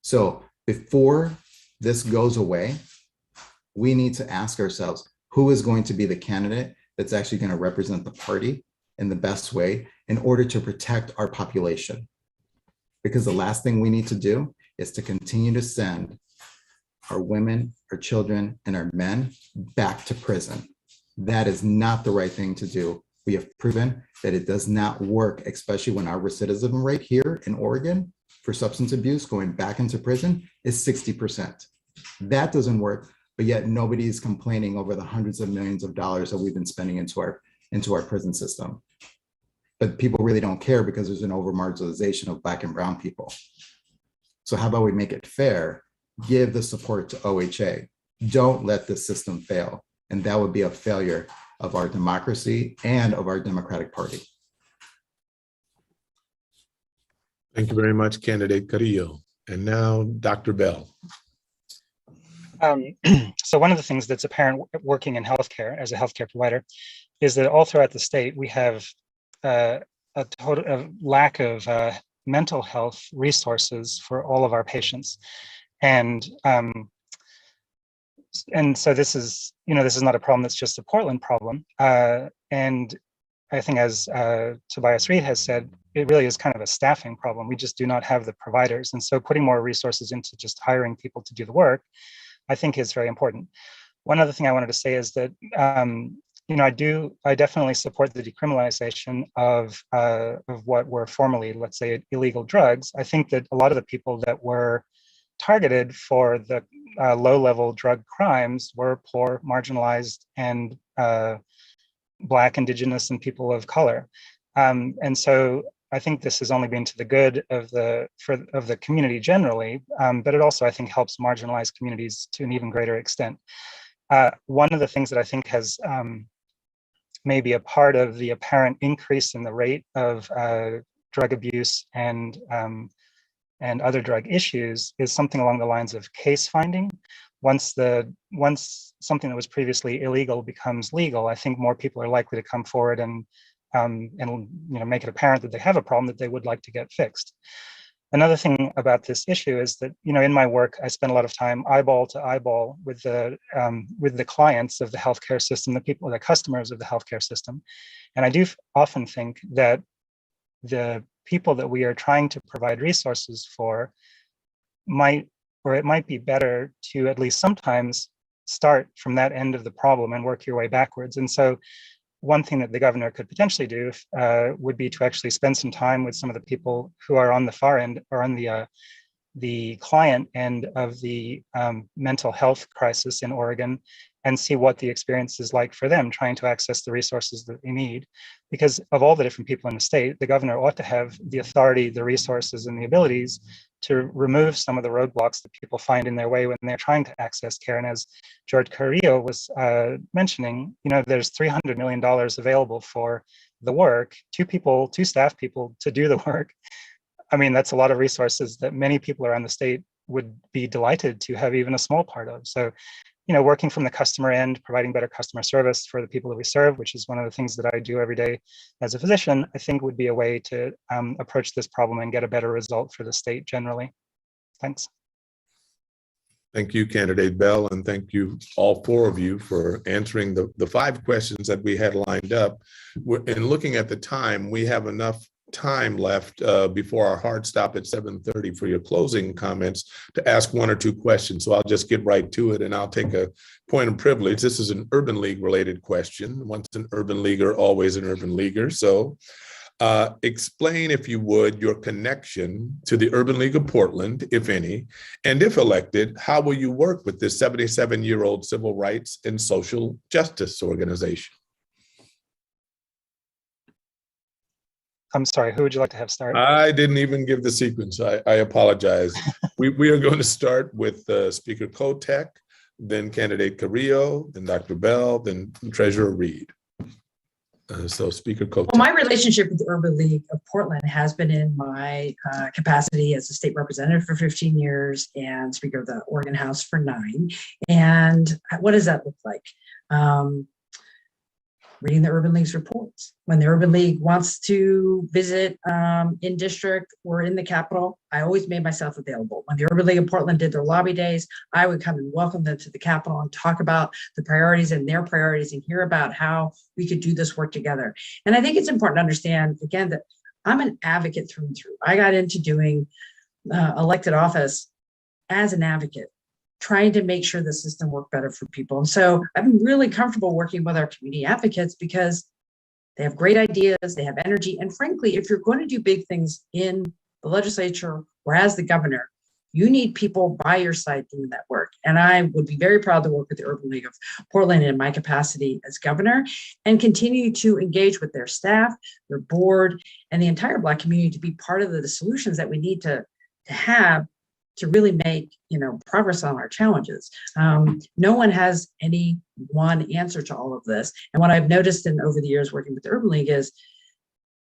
So before this goes away, we need to ask ourselves, who is going to be the candidate that's actually going to represent the party in the best way in order to protect our population? Because the last thing we need to do is to continue to send our women, our children, and our men back to prison. That is not the right thing to do. We have proven that it does not work, especially when our recidivism rate here in Oregon for substance abuse going back into prison is 60%. That doesn't work, but yet nobody's complaining over the hundreds of millions of dollars that we've been spending into our prison system. But people really don't care because there's an over-marginalization of Black and brown people. So how about we make it fair? Give the support to OHA. Don't let the system fail. And that would be a failure of our democracy and of our Democratic Party.
Thank you very much, Candidate Carrillo. And now, Dr. Bell.
So one of the things that's apparent working in healthcare as a healthcare provider is that all throughout the state, we have a total lack of mental health resources for all of our patients. And so this is not a problem that's just a Portland problem. And I think, as Tobias Read has said, it really is kind of a staffing problem. We just do not have the providers. And so putting more resources into just hiring people to do the work, I think, is very important. One other thing I wanted to say is that, I definitely support the decriminalization of what were formerly, let's say, illegal drugs. I think that a lot of the people that were targeted for the low-level drug crimes were poor, marginalized, and Black, Indigenous, and people of color. And so I think this has only been to the good of the community generally, but it also, I think, helps marginalized communities to an even greater extent. One of the things that I think has maybe a part of the apparent increase in the rate of drug abuse and other drug issues is something along the lines of case finding. Once something that was previously illegal becomes legal, I think more people are likely to come forward and make it apparent that they have a problem that they would like to get fixed. Another thing about this issue is that, in my work, I spend a lot of time eyeball to eyeball with the clients of the healthcare system, the customers of the healthcare system. And I do often think that the people that we are trying to provide resources for it might be better to at least sometimes start from that end of the problem and work your way backwards. And so one thing that the governor could potentially do would be to actually spend some time with some of the people who are on the far end or on the client end of the mental health crisis in Oregon and see what the experience is like for them trying to access the resources that they need. Because of all the different people in the state, the governor ought to have the authority, the resources, and the abilities to remove some of the roadblocks that people find in their way when they're trying to access care. And as George Carrillo was mentioning, there's $300 million available for the work, two staff people to do the work. I mean, that's a lot of resources that many people around the state would be delighted to have even a small part of. So, working from the customer end, providing better customer service for the people that we serve, which is one of the things that I do every day as a physician, I think would be a way to approach this problem and get a better result for the state generally. Thanks.
Thank you, Candidate Bell, and thank you, all four of you, for answering the 5 questions that we had lined up. And looking at the time, we have enough time left before our hard stop at 7:30 for your closing comments to ask 1 or 2 questions. So I'll just get right to it, and I'll take a point of privilege. This is an Urban League related question. Once an urban leaguer, always an urban leaguer. So explain, if you would, your connection to the Urban League of Portland, if any, and if elected, how will you work with this 77-year-old civil rights and social justice organization?
I'm sorry, who would you like to have start?
I didn't even give the sequence. I apologize. we are going to start with Speaker Kotek, then Candidate Carrillo, then Dr. Bell, then Treasurer Read. So Speaker Kotek.
Well, my relationship with the Urban League of Portland has been in my capacity as a state representative for 15 years and Speaker of the Oregon House for 9. And what does that look like? Reading the Urban League's reports. When the Urban League wants to visit in district or in the Capitol, I always made myself available. When the Urban League of Portland did their lobby days, I would come and welcome them to the Capitol and talk about the priorities and their priorities and hear about how we could do this work together. And I think it's important to understand, again, that I'm an advocate through and through. I got into doing elected office as an advocate, trying to make sure the system worked better for people. And so I've been really comfortable working with our community advocates because they have great ideas, they have energy. And frankly, if you're going to do big things in the legislature or as the governor, you need people by your side doing that work. And I would be very proud to work with the Urban League of Portland in my capacity as governor and continue to engage with their staff, their board, and the entire Black community to be part of the solutions that we need to have to really make progress on our challenges. No one has any one answer to all of this. And what I've noticed over the years working with the Urban League is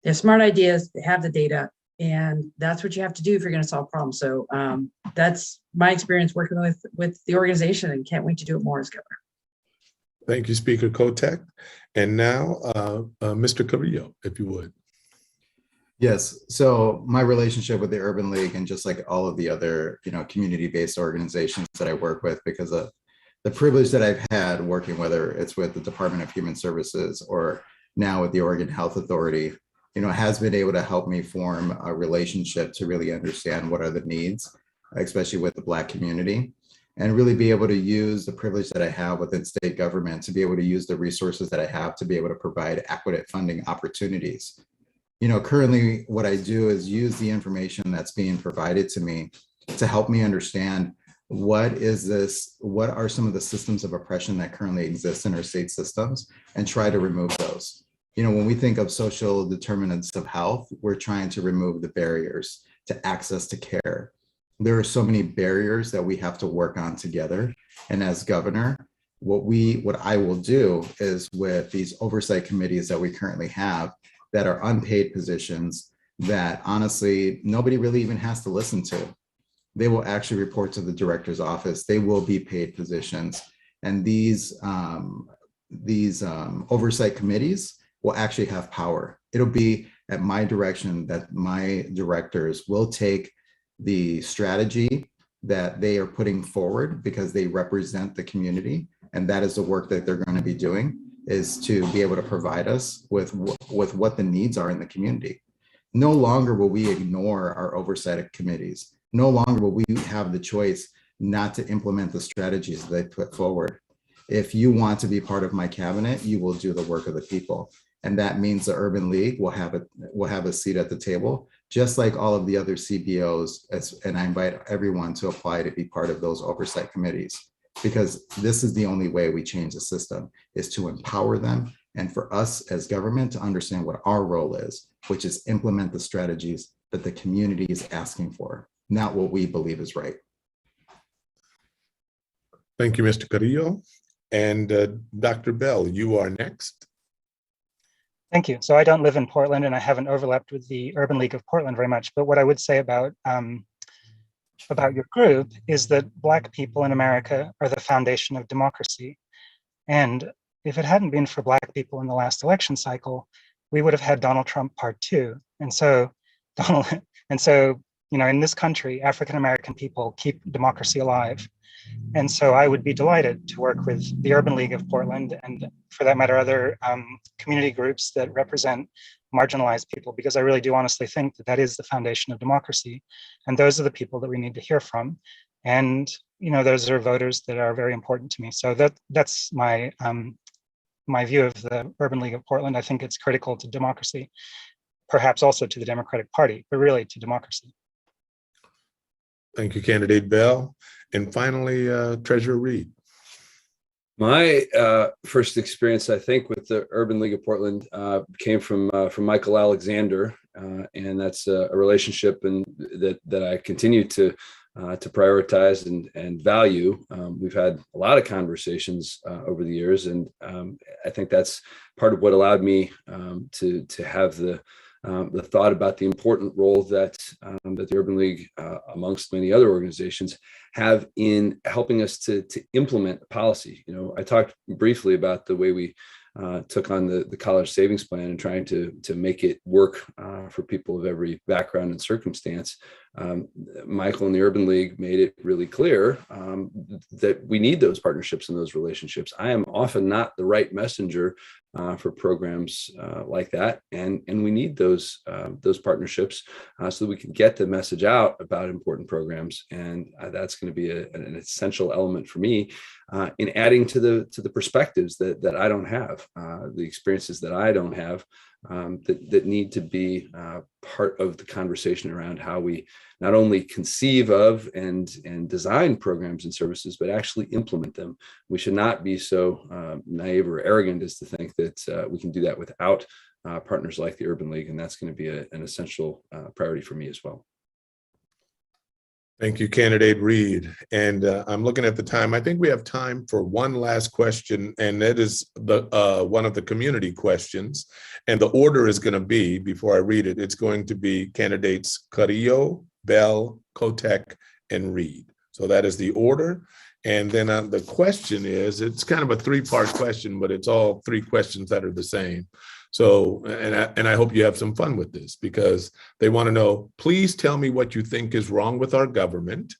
they have smart ideas, they have the data, And that's what you have to do if you're going to solve problems. So that's my experience working with the organization, and can't wait to do it more as governor.
Thank you, Speaker Kotek. And now, Mr. Carrillo, if you would.
Yes. So my relationship with the Urban League, and just like all of the other, community-based organizations that I work with, because of the privilege that I've had working, whether it's with the Department of Human Services or now with the Oregon Health Authority, has been able to help me form a relationship to really understand what are the needs, especially with the Black community, and really be able to use the privilege that I have within state government to be able to use the resources that I have to be able to provide equitable funding opportunities. Currently what I do is use the information that's being provided to me to help me understand what are some of the systems of oppression that currently exist in our state systems, and try to remove those. When we think of social determinants of health, we're trying to remove the barriers to access to care. There are so many barriers that we have to work on together. And as governor, what I will do is, with these oversight committees that we currently have that are unpaid positions that honestly nobody really even has to listen to, they will actually report to the director's office. They will be paid positions. And these oversight committees will actually have power. It'll be at my direction that my directors will take the strategy that they are putting forward, because they represent the community. And that is the work that they're going to be doing, is to be able to provide us with what the needs are in the community. No longer will we ignore our oversight committees. No longer will we have the choice not to implement the strategies that they put forward. If you want to be part of my cabinet, you will do the work of the people. And that means the Urban League will have a seat at the table, just like all of the other CBOs. And I invite everyone to apply to be part of those oversight committees, because this is the only way we change the system, is to empower them. And for us as government to understand what our role is, which is implement the strategies that the community is asking for, not what we believe is right.
Thank you, Mr. Carrillo. And Dr. Bell, you are next.
Thank you. So I don't live in Portland, and I haven't overlapped with the Urban League of Portland very much. But what I would say about your group is that Black people in America are the foundation of democracy. And if it hadn't been for Black people in the last election cycle, we would have had Donald Trump Part 2. And so, in this country, African American people keep democracy alive. And so I would be delighted to work with the Urban League of Portland, and for that matter, other community groups that represent marginalized people, because I really do honestly think that is the foundation of democracy. And those are the people that we need to hear from. And, those are voters that are very important to me. So that's my view of the Urban League of Portland. I think it's critical to democracy, perhaps also to the Democratic Party, but really to democracy.
Thank you, Candidate Bell. And finally, Treasurer Read.
My first experience, I think, with the Urban League of Portland came from Michael Alexander, and that's a relationship that I continue to prioritize and value. We've had a lot of conversations over the years, and I think that's part of what allowed me to have the thought about the important role that the Urban League, amongst many other organizations, have in helping us to implement policy. I talked briefly about the way we took on the college savings plan and trying to make it work for people of every background and circumstance. Michael and the Urban League made it really clear that we need those partnerships and those relationships. I am often not the right messenger for programs like that, and we need those partnerships so that we can get the message out about important programs. And that's going to be an essential element for me in adding to the perspectives that I don't have, the experiences that I don't have, that need to be part of the conversation around how we not only conceive of and design programs and services, but actually implement them. We should not be so naive or arrogant as to think that we can do that without partners like the Urban League, and that's going to be an essential priority for me as well.
Thank you, Candidate Read. And I'm looking at the time. I think we have time for one last question, and that is the one of the community questions. And the order is going to be, before I read it, it's going to be candidates Carrillo, Bell, Kotek, and Read. So that is the order. And then the question is, it's kind of a three-part question, but it's all three questions that are the same. So, and I hope you have some fun with this, because they want to know, please tell me what you think is wrong with our government.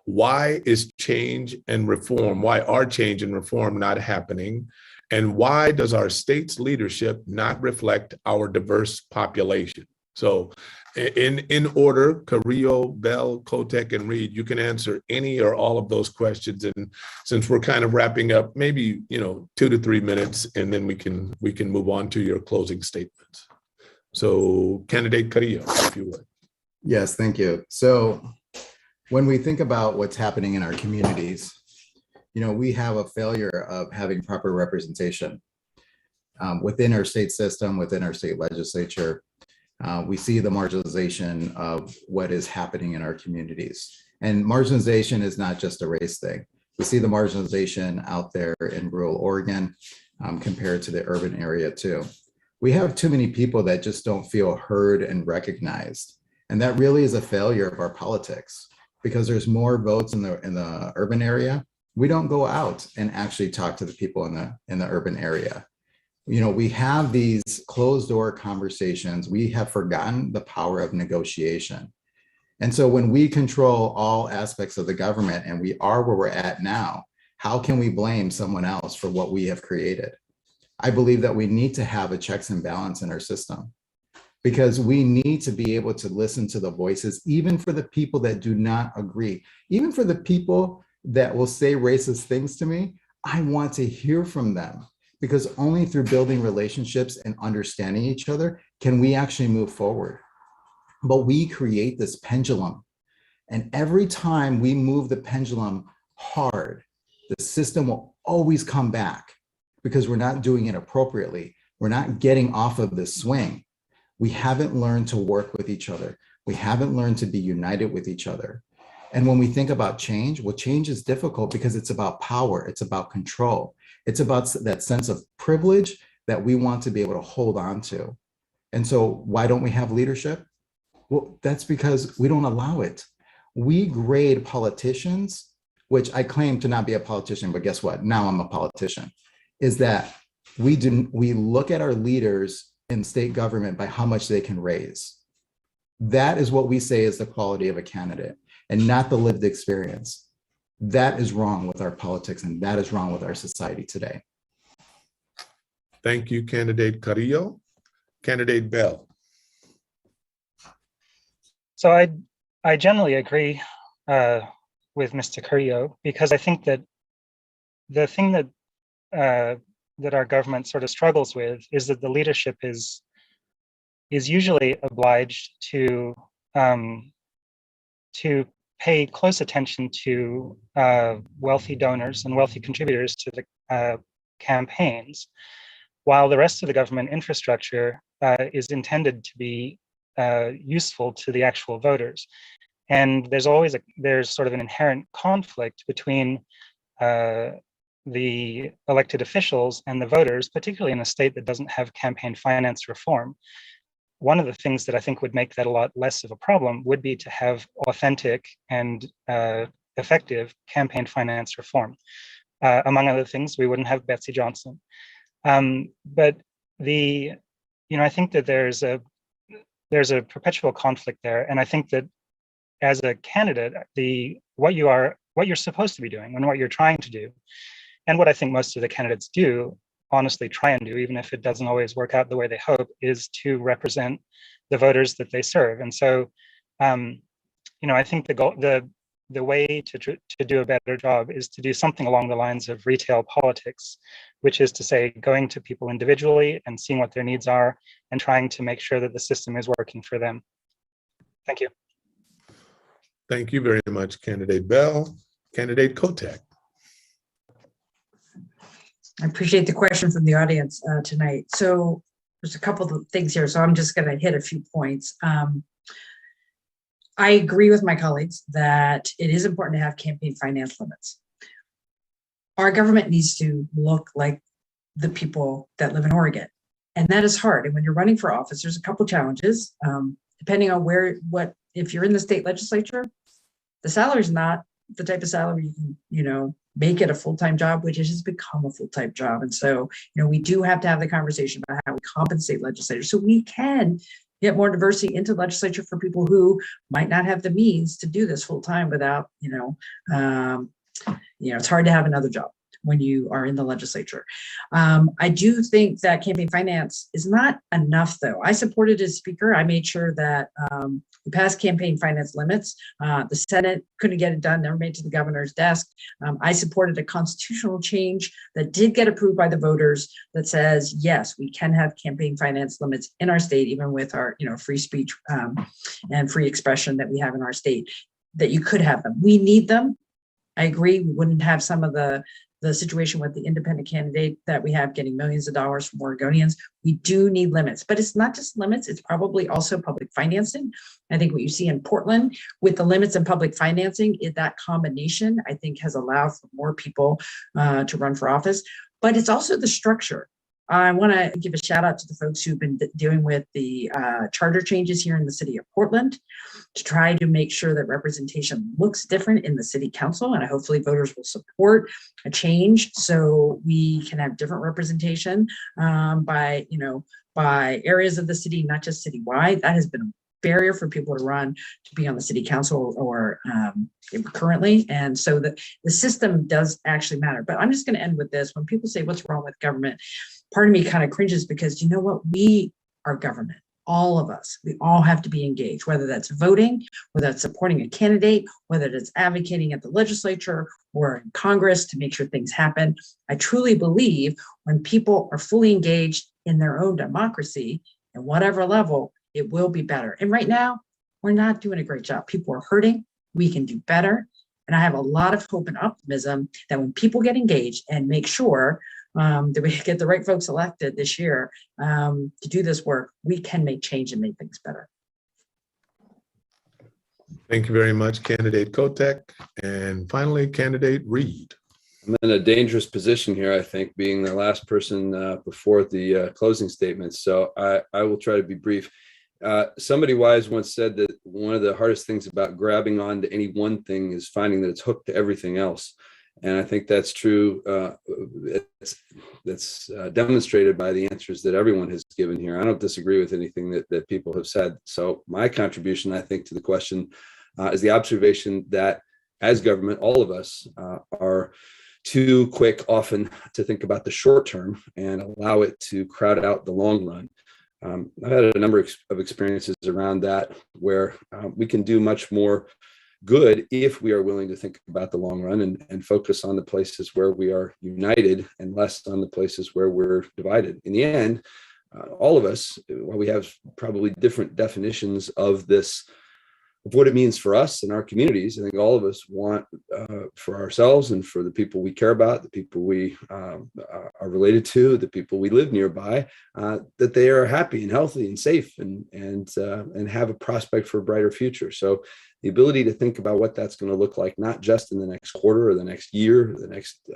Why is change and reform, why are change and reform not happening? And why does our state's leadership not reflect our diverse population? So in order, Carrillo, Bell, Kotek, and Read, you can answer any or all of those questions. And since we're kind of wrapping up, maybe 2 to 3 minutes, and then we can move on to your closing statements. So Candidate Carrillo, if you would.
Yes, thank you. So when we think about what's happening in our communities, we have a failure of having proper representation within our state system, within our state legislature. We see the marginalization of what is happening in our communities. And marginalization is not just a race thing. We see the marginalization out there in rural Oregon compared to the urban area too. We have too many people that just don't feel heard and recognized. And that really is a failure of our politics, because there's more votes in the urban area. We don't go out and actually talk to the people in the urban area. We have these closed door conversations. We have forgotten the power of negotiation. And so when we control all aspects of the government and we are where we're at now, how can we blame someone else for what we have created? I believe that we need to have a checks and balance in our system, because we need to be able to listen to the voices, even for the people that do not agree, even for the people that will say racist things to me. I want to hear from them, because only through building relationships and understanding each other can we actually move forward. But we create this pendulum, and every time we move the pendulum hard, the system will always come back, because we're not doing it appropriately. We're not getting off of this swing. We haven't learned to work with each other. We haven't learned to be united with each other. And when we think about change, well, change is difficult because it's about power. It's about control. It's about that sense of privilege that we want to be able to hold on to. And so why don't we have leadership? Well, that's because we don't allow it. We grade politicians, which I claim to not be a politician, but guess what? Now I'm a politician, is that we look at our leaders in state government by how much they can raise. That is what we say is the quality of a candidate, and not the lived experience. That is wrong with our politics, and that is wrong with our society today.
Thank you, Candidate Carrillo. Candidate Bell.
So I generally agree with Mr. Carrillo, because I think that the thing that that our government sort of struggles with is that the leadership is usually obliged to pay close attention to wealthy donors and wealthy contributors to the campaigns, while the rest of the government infrastructure is intended to be useful to the actual voters. And there's sort of an inherent conflict between the elected officials and the voters, particularly in a state that doesn't have campaign finance reform. One of the things that I think would make that a lot less of a problem would be to have authentic and effective campaign finance reform. Among other things, we wouldn't have Betsy Johnson. But I think that there's a perpetual conflict there, and I think that as a candidate, what you're supposed to be doing and what you're trying to do, and what I think most of the candidates do, honestly try and do, even if it doesn't always work out the way they hope, is to represent the voters that they serve. And so, I think the way to do a better job is to do something along the lines of retail politics, which is to say, going to people individually and seeing what their needs are and trying to make sure that the system is working for them. Thank you.
Thank you very much, Candidate Bell. Candidate Kotek.
I appreciate the question from the audience tonight. So there's a couple of things here, so I'm just going to hit a few points. I agree with my colleagues that it is important to have campaign finance limits. Our government needs to look like the people that live in Oregon. And that is hard. And when you're running for office, there's a couple challenges, depending on if you're in the state legislature, the salary is not the type of salary you can, make it a full-time job, which has become a full-time job. And so, we do have to have the conversation about how we compensate legislators so we can get more diversity into legislature for people who might not have the means to do this full-time without, it's hard to have another job when you are in the legislature. I do think that campaign finance is not enough, though. I supported as speaker. I made sure that we passed campaign finance limits. The Senate couldn't get it done, never made it to the governor's desk. I supported a constitutional change that did get approved by the voters that says, yes, we can have campaign finance limits in our state, even with our free speech and free expression that we have in our state, that you could have them. We need them. I agree. We wouldn't have some of the situation with the independent candidate that we have getting millions of dollars from Oregonians. We do need limits, but it's not just limits, it's probably also public financing. I think what you see in Portland with the limits and public financing, that combination, I think, has allowed for more people to run for office, but it's also the structure. I want to give a shout out to the folks who've been dealing with the charter changes here in the city of Portland to try to make sure that representation looks different in the city council. And hopefully voters will support a change so we can have different representation by areas of the city, not just citywide. That has been a barrier for people to run to be on the city council or currently. And so the system does actually matter. But I'm just going to end with this. When people say, what's wrong with government? Part of me kind of cringes because you know what? We are government, all of us. We all have to be engaged, whether that's voting, whether that's supporting a candidate, whether it's advocating at the legislature or in Congress to make sure things happen. I truly believe when people are fully engaged in their own democracy at whatever level, it will be better. And right now, we're not doing a great job. People are hurting. We can do better. And I have a lot of hope and optimism that when people get engaged and make sure that we get the right folks elected this year to do this work, we can make change and make things better.
Thank you very much, Candidate Kotek. And finally, Candidate Read.
I'm in a dangerous position here, I think, being the last person before the closing statements. So I will try to be brief. Somebody wise once said that one of the hardest things about grabbing on to any one thing is finding that it's hooked to everything else. And I think that's true. That's demonstrated by the answers that everyone has given here. I don't disagree with anything that people have said. So my contribution, I think, to the question is the observation that as government, all of us are too quick often to think about the short term and allow it to crowd out the long run. I've had a number of experiences around that where we can do much more good if we are willing to think about the long run and focus on the places where we are united and less on the places where we're divided. In the end, all of us, while we have probably different definitions of this, of what it means for us and our communities, I think all of us want for ourselves and for the people we care about, the people we are related to, the people we live nearby, that they are happy and healthy and safe and have a prospect for a brighter future. So the ability to think about what that's going to look like, not just in the next quarter or the next year, or the next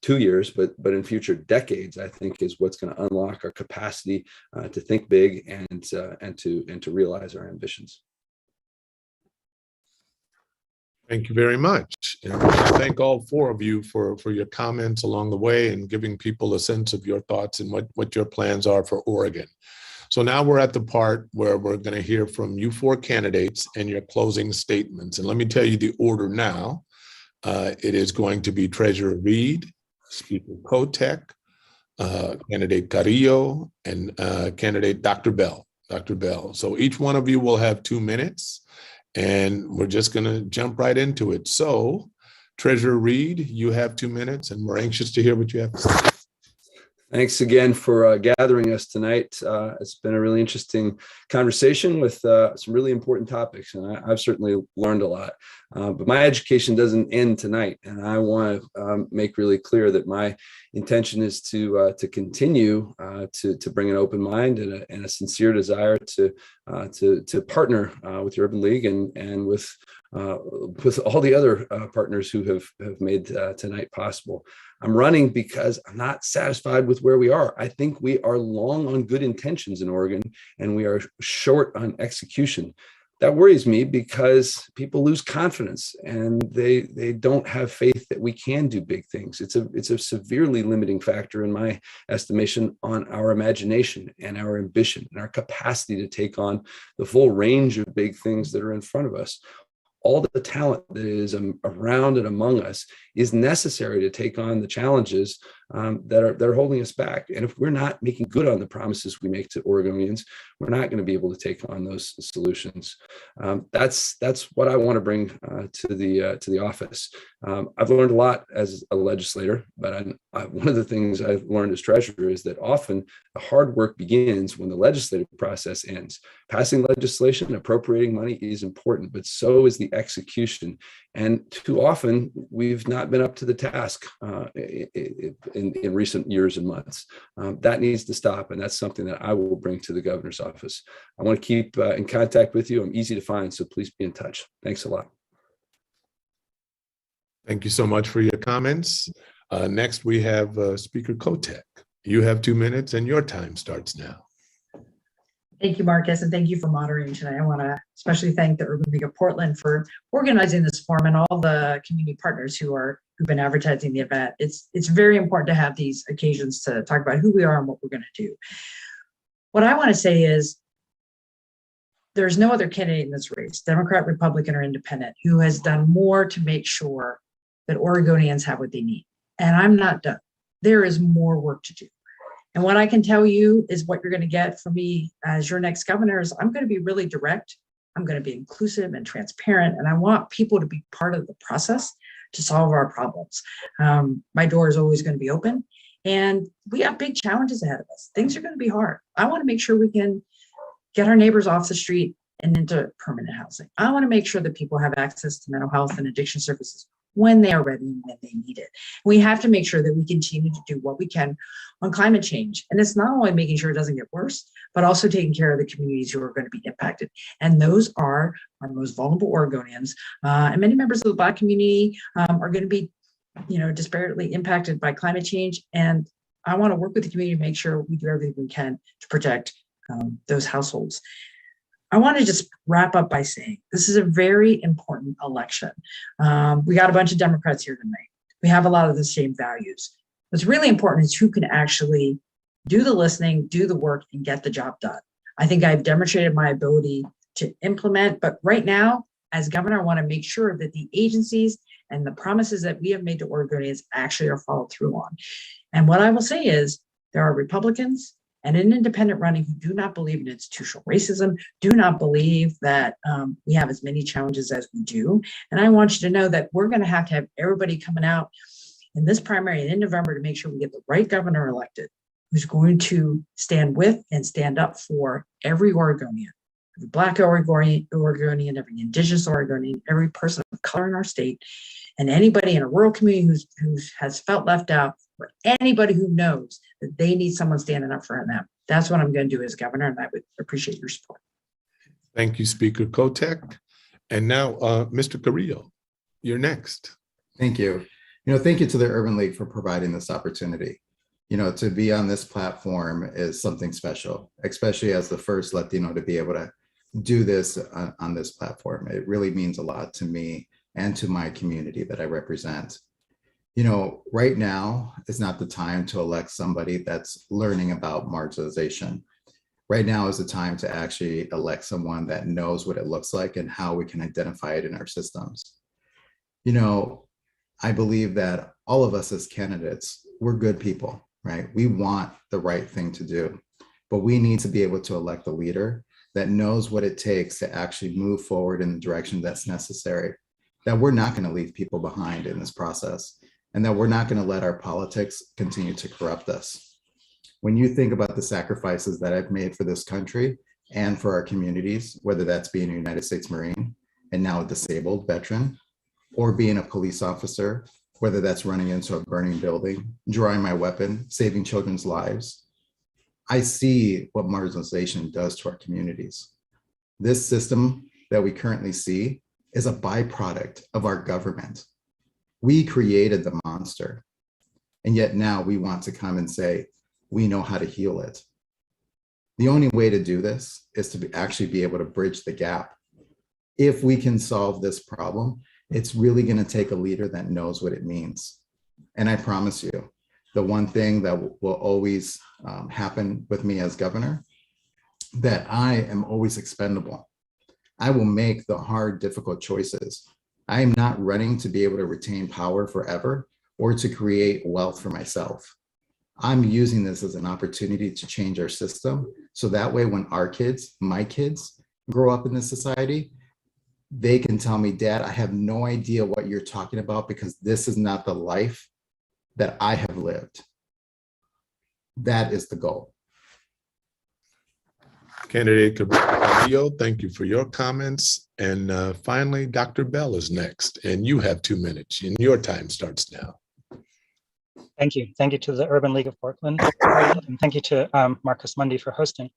2 years, but in future decades, I think is what's going to unlock our capacity to think big and to realize our ambitions.
Thank you very much. And I thank all four of you for your comments along the way and giving people a sense of your thoughts and what your plans are for Oregon. So now we're at the part where we're going to hear from you four candidates and your closing statements. And let me tell you the order now. It is going to be Treasurer Read, Speaker Kotek, Candidate Carrillo, and Candidate Dr. Bell. So each one of you will have 2 minutes. And we're just going to jump right into it. So, Treasurer Read, you have 2 minutes, and we're anxious to hear what you have to say.
Thanks again for gathering us tonight. It's been a really interesting conversation with some really important topics, and I've certainly learned a lot. But my education doesn't end tonight, and I want to make really clear that my intention is to continue to bring an open mind and a sincere desire to partner with the Urban League and with all the other partners who have made tonight possible. I'm running because I'm not satisfied with where we are. I think we are long on good intentions in Oregon, and we are short on execution. That worries me because people lose confidence and they don't have faith that we can do big things. It's a severely limiting factor in my estimation on our imagination and our ambition and our capacity to take on the full range of big things that are in front of us. All the talent that is around and among us is necessary to take on the challenges that are holding us back. And if we're not making good on the promises we make to Oregonians, we're not going to be able to take on those solutions. That's what I want to bring to the office. I've learned a lot as a legislator, but one of the things I've learned as treasurer is that often the hard work begins when the legislative process ends. Passing legislation, appropriating money is important, but so is the execution. And too often we've not been up to the task in recent years and months. That needs to stop, and that's something that I will bring to the governor's office. I want to keep in contact with you. I'm easy to find, so please be in touch. Thanks a lot.
Thank you so much for your comments. Next, we have Speaker Kotek. You have 2 minutes, and your time starts now.
Thank you, Marcus, and thank you for moderating tonight. I want to especially thank the Urban League of Portland for organizing this forum and all the community partners who've been advertising the event. It's very important to have these occasions to talk about who we are and what we're going to do. What I want to say is there's no other candidate in this race, Democrat, Republican, or Independent, who has done more to make sure that Oregonians have what they need. And I'm not done. There is more work to do. And what I can tell you is what you're going to get from me as your next governor is I'm going to be really direct. I'm going to be inclusive and transparent. And I want people to be part of the process to solve our problems. My door is always going to be open. And we have big challenges ahead of us. Things are going to be hard. I want to make sure we can get our neighbors off the street and into permanent housing. I want to make sure that people have access to mental health and addiction services when they are ready and when they need it. We have to make sure that we continue to do what we can on climate change. And it's not only making sure it doesn't get worse, but also taking care of the communities who are going to be impacted. And those are our most vulnerable Oregonians. And many members of the Black community are going to be, disparately impacted by climate change. And I want to work with the community to make sure we do everything we can to protect those households. I want to just wrap up by saying this is a very important election. We got a bunch of Democrats here tonight. We have a lot of the same values. What's really important is who can actually do the listening, do the work, and get the job done. I think I've demonstrated my ability to implement, but right now, as governor, I want to make sure that the agencies and the promises that we have made to Oregonians actually are followed through on. And what I will say is there are Republicans and an independent running who do not believe in institutional racism, do not believe that we have as many challenges as we do. And I want you to know that we're going to have everybody coming out in this primary and in November to make sure we get the right governor elected, who's going to stand with and stand up for every Oregonian, every Black Oregonian, every Indigenous Oregonian, every person of color in our state, and anybody in a rural community who has felt left out, or anybody who knows that they need someone standing up for them. That's what I'm going to do as governor, and I would appreciate your support.
Thank you, Speaker Kotek. And now, Mr. Carrillo, you're next.
Thank you. Thank you to the Urban League for providing this opportunity. To be on this platform is something special, especially as the first Latino to be able to do this on this platform. It really means a lot to me and to my community that I represent. Right now is not the time to elect somebody that's learning about marginalization. Right now is the time to actually elect someone that knows what it looks like and how we can identify it in our systems. I believe that all of us as candidates, we're good people, right? We want the right thing to do, but we need to be able to elect a leader that knows what it takes to actually move forward in the direction that's necessary, that we're not going to leave people behind in this process, and that we're not going to let our politics continue to corrupt us. When you think about the sacrifices that I've made for this country and for our communities, whether that's being a United States Marine and now a disabled veteran, or being a police officer, whether that's running into a burning building, drawing my weapon, saving children's lives, I see what marginalization does to our communities. This system that we currently see is a byproduct of our government. We created the monster, and yet now we want to come and say, we know how to heal it. The only way to do this is to actually be able to bridge the gap. If we can solve this problem, it's really going to take a leader that knows what it means. And I promise you, the one thing that will always happen with me as governor, that I am always expendable. I will make the hard, difficult choices. I am not running to be able to retain power forever or to create wealth for myself. I'm using this as an opportunity to change our system. So that way, when our kids, my kids, grow up in this society, they can tell me, Dad, I have no idea what you're talking about because this is not the life that I have lived. That is the goal.
Candidate Carrillo, thank you for your comments. And finally, Dr. Bell is next, and you have 2 minutes, and your time starts now.
Thank you. Thank you to the Urban League of Portland, and thank you to Marcus Mundy for hosting.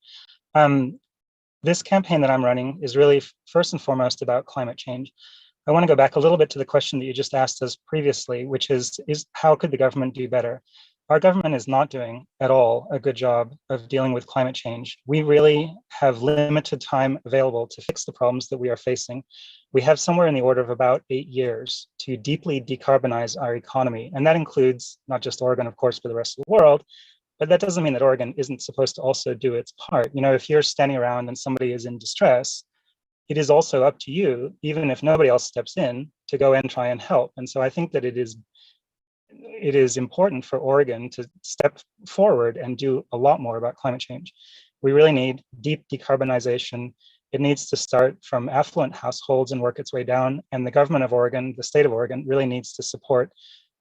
This campaign that I'm running is really first and foremost about climate change. I want to go back a little bit to the question that you just asked us previously, which is how could the government do better? Our government is not doing at all a good job of dealing with climate change. We really have limited time available to fix the problems that we are facing. We have somewhere in the order of about 8 years to deeply decarbonize our economy. And that includes not just Oregon, of course, but the rest of the world. But that doesn't mean that Oregon isn't supposed to also do its part. You know, if you're standing around and somebody is in distress, it is also up to you, even if nobody else steps in, to go and try and help. And so I think that it is important for Oregon to step forward and do a lot more about climate change. We really need deep decarbonization. It needs to start from affluent households and work its way down. And the government of Oregon, the state of Oregon, really needs to support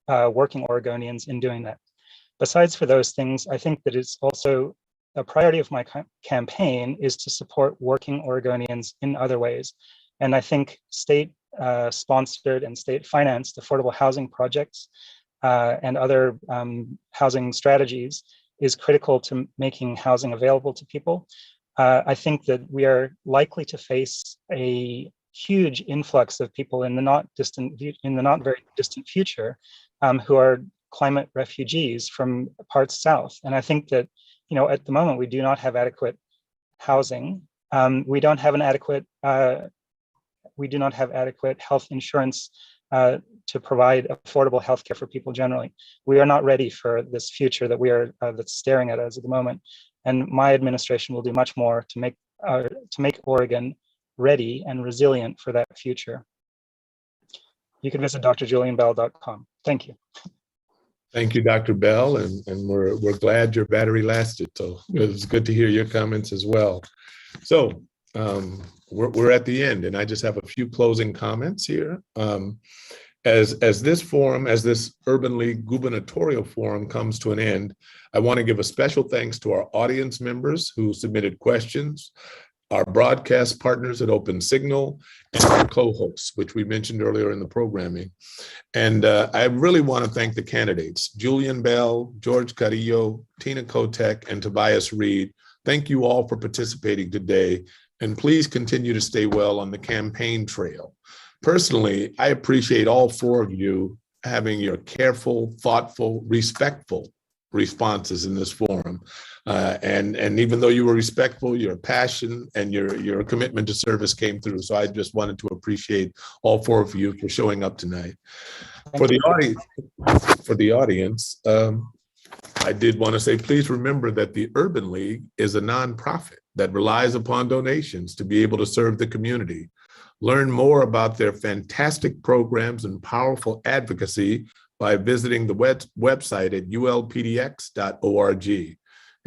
working Oregonians in doing that. Besides for those things, I think that it's also a priority of my campaign is to support working Oregonians in other ways. And I think state sponsored and state financed affordable housing projects and other housing strategies is critical to making housing available to people. I think that we are likely to face a huge influx of people in the not very distant future who are climate refugees from parts south. And I think that, you know, at the moment we do not have adequate housing. We do not have adequate health insurance to provide affordable healthcare for people generally. We are not ready for this future that we are that's staring at us at the moment. And my administration will do much more to make Oregon ready and resilient for that future. You can visit drjulianbell.com. Thank you.
Thank you, Dr. Bell, and we're glad your battery lasted. So it was good to hear your comments as well. So we're at the end, and I just have a few closing comments here. As this Urban League gubernatorial forum comes to an end, I want to give a special thanks to our audience members who submitted questions, our broadcast partners at Open Signal, and our co-hosts, which we mentioned earlier in the programming. And I really want to thank the candidates, Julian Bell, George Carrillo, Tina Kotek, and Tobias Read. Thank you all for participating today, and please continue to stay well on the campaign trail. Personally, I appreciate all 4 of you having your careful, thoughtful, respectful responses in this forum. And even though you were respectful, your passion and your commitment to service came through. So I just wanted to appreciate all 4 of you for showing up tonight. For the audience, I did want to say, please remember that the Urban League is a nonprofit that relies upon donations to be able to serve the community. Learn more about their fantastic programs and powerful advocacy by visiting the website at ulpdx.org.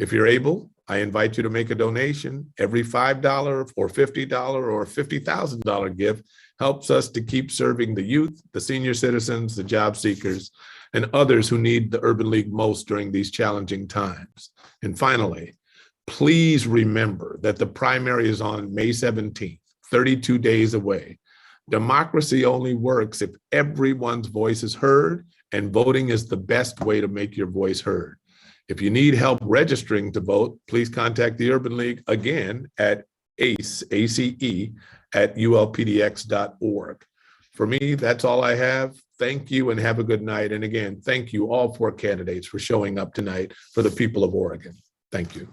If you're able, I invite you to make a donation. Every $5 or $50 or $50,000 gift helps us to keep serving the youth, the senior citizens, the job seekers, and others who need the Urban League most during these challenging times. And finally, please remember that the primary is on May 17th, 32 days away. Democracy only works if everyone's voice is heard, and voting is the best way to make your voice heard. If you need help registering to vote, please contact the Urban League again at ACE, ACE at ulpdx.org. For me, that's all I have. Thank you and have a good night. And again, thank you all 4 candidates for showing up tonight for the people of Oregon. Thank you.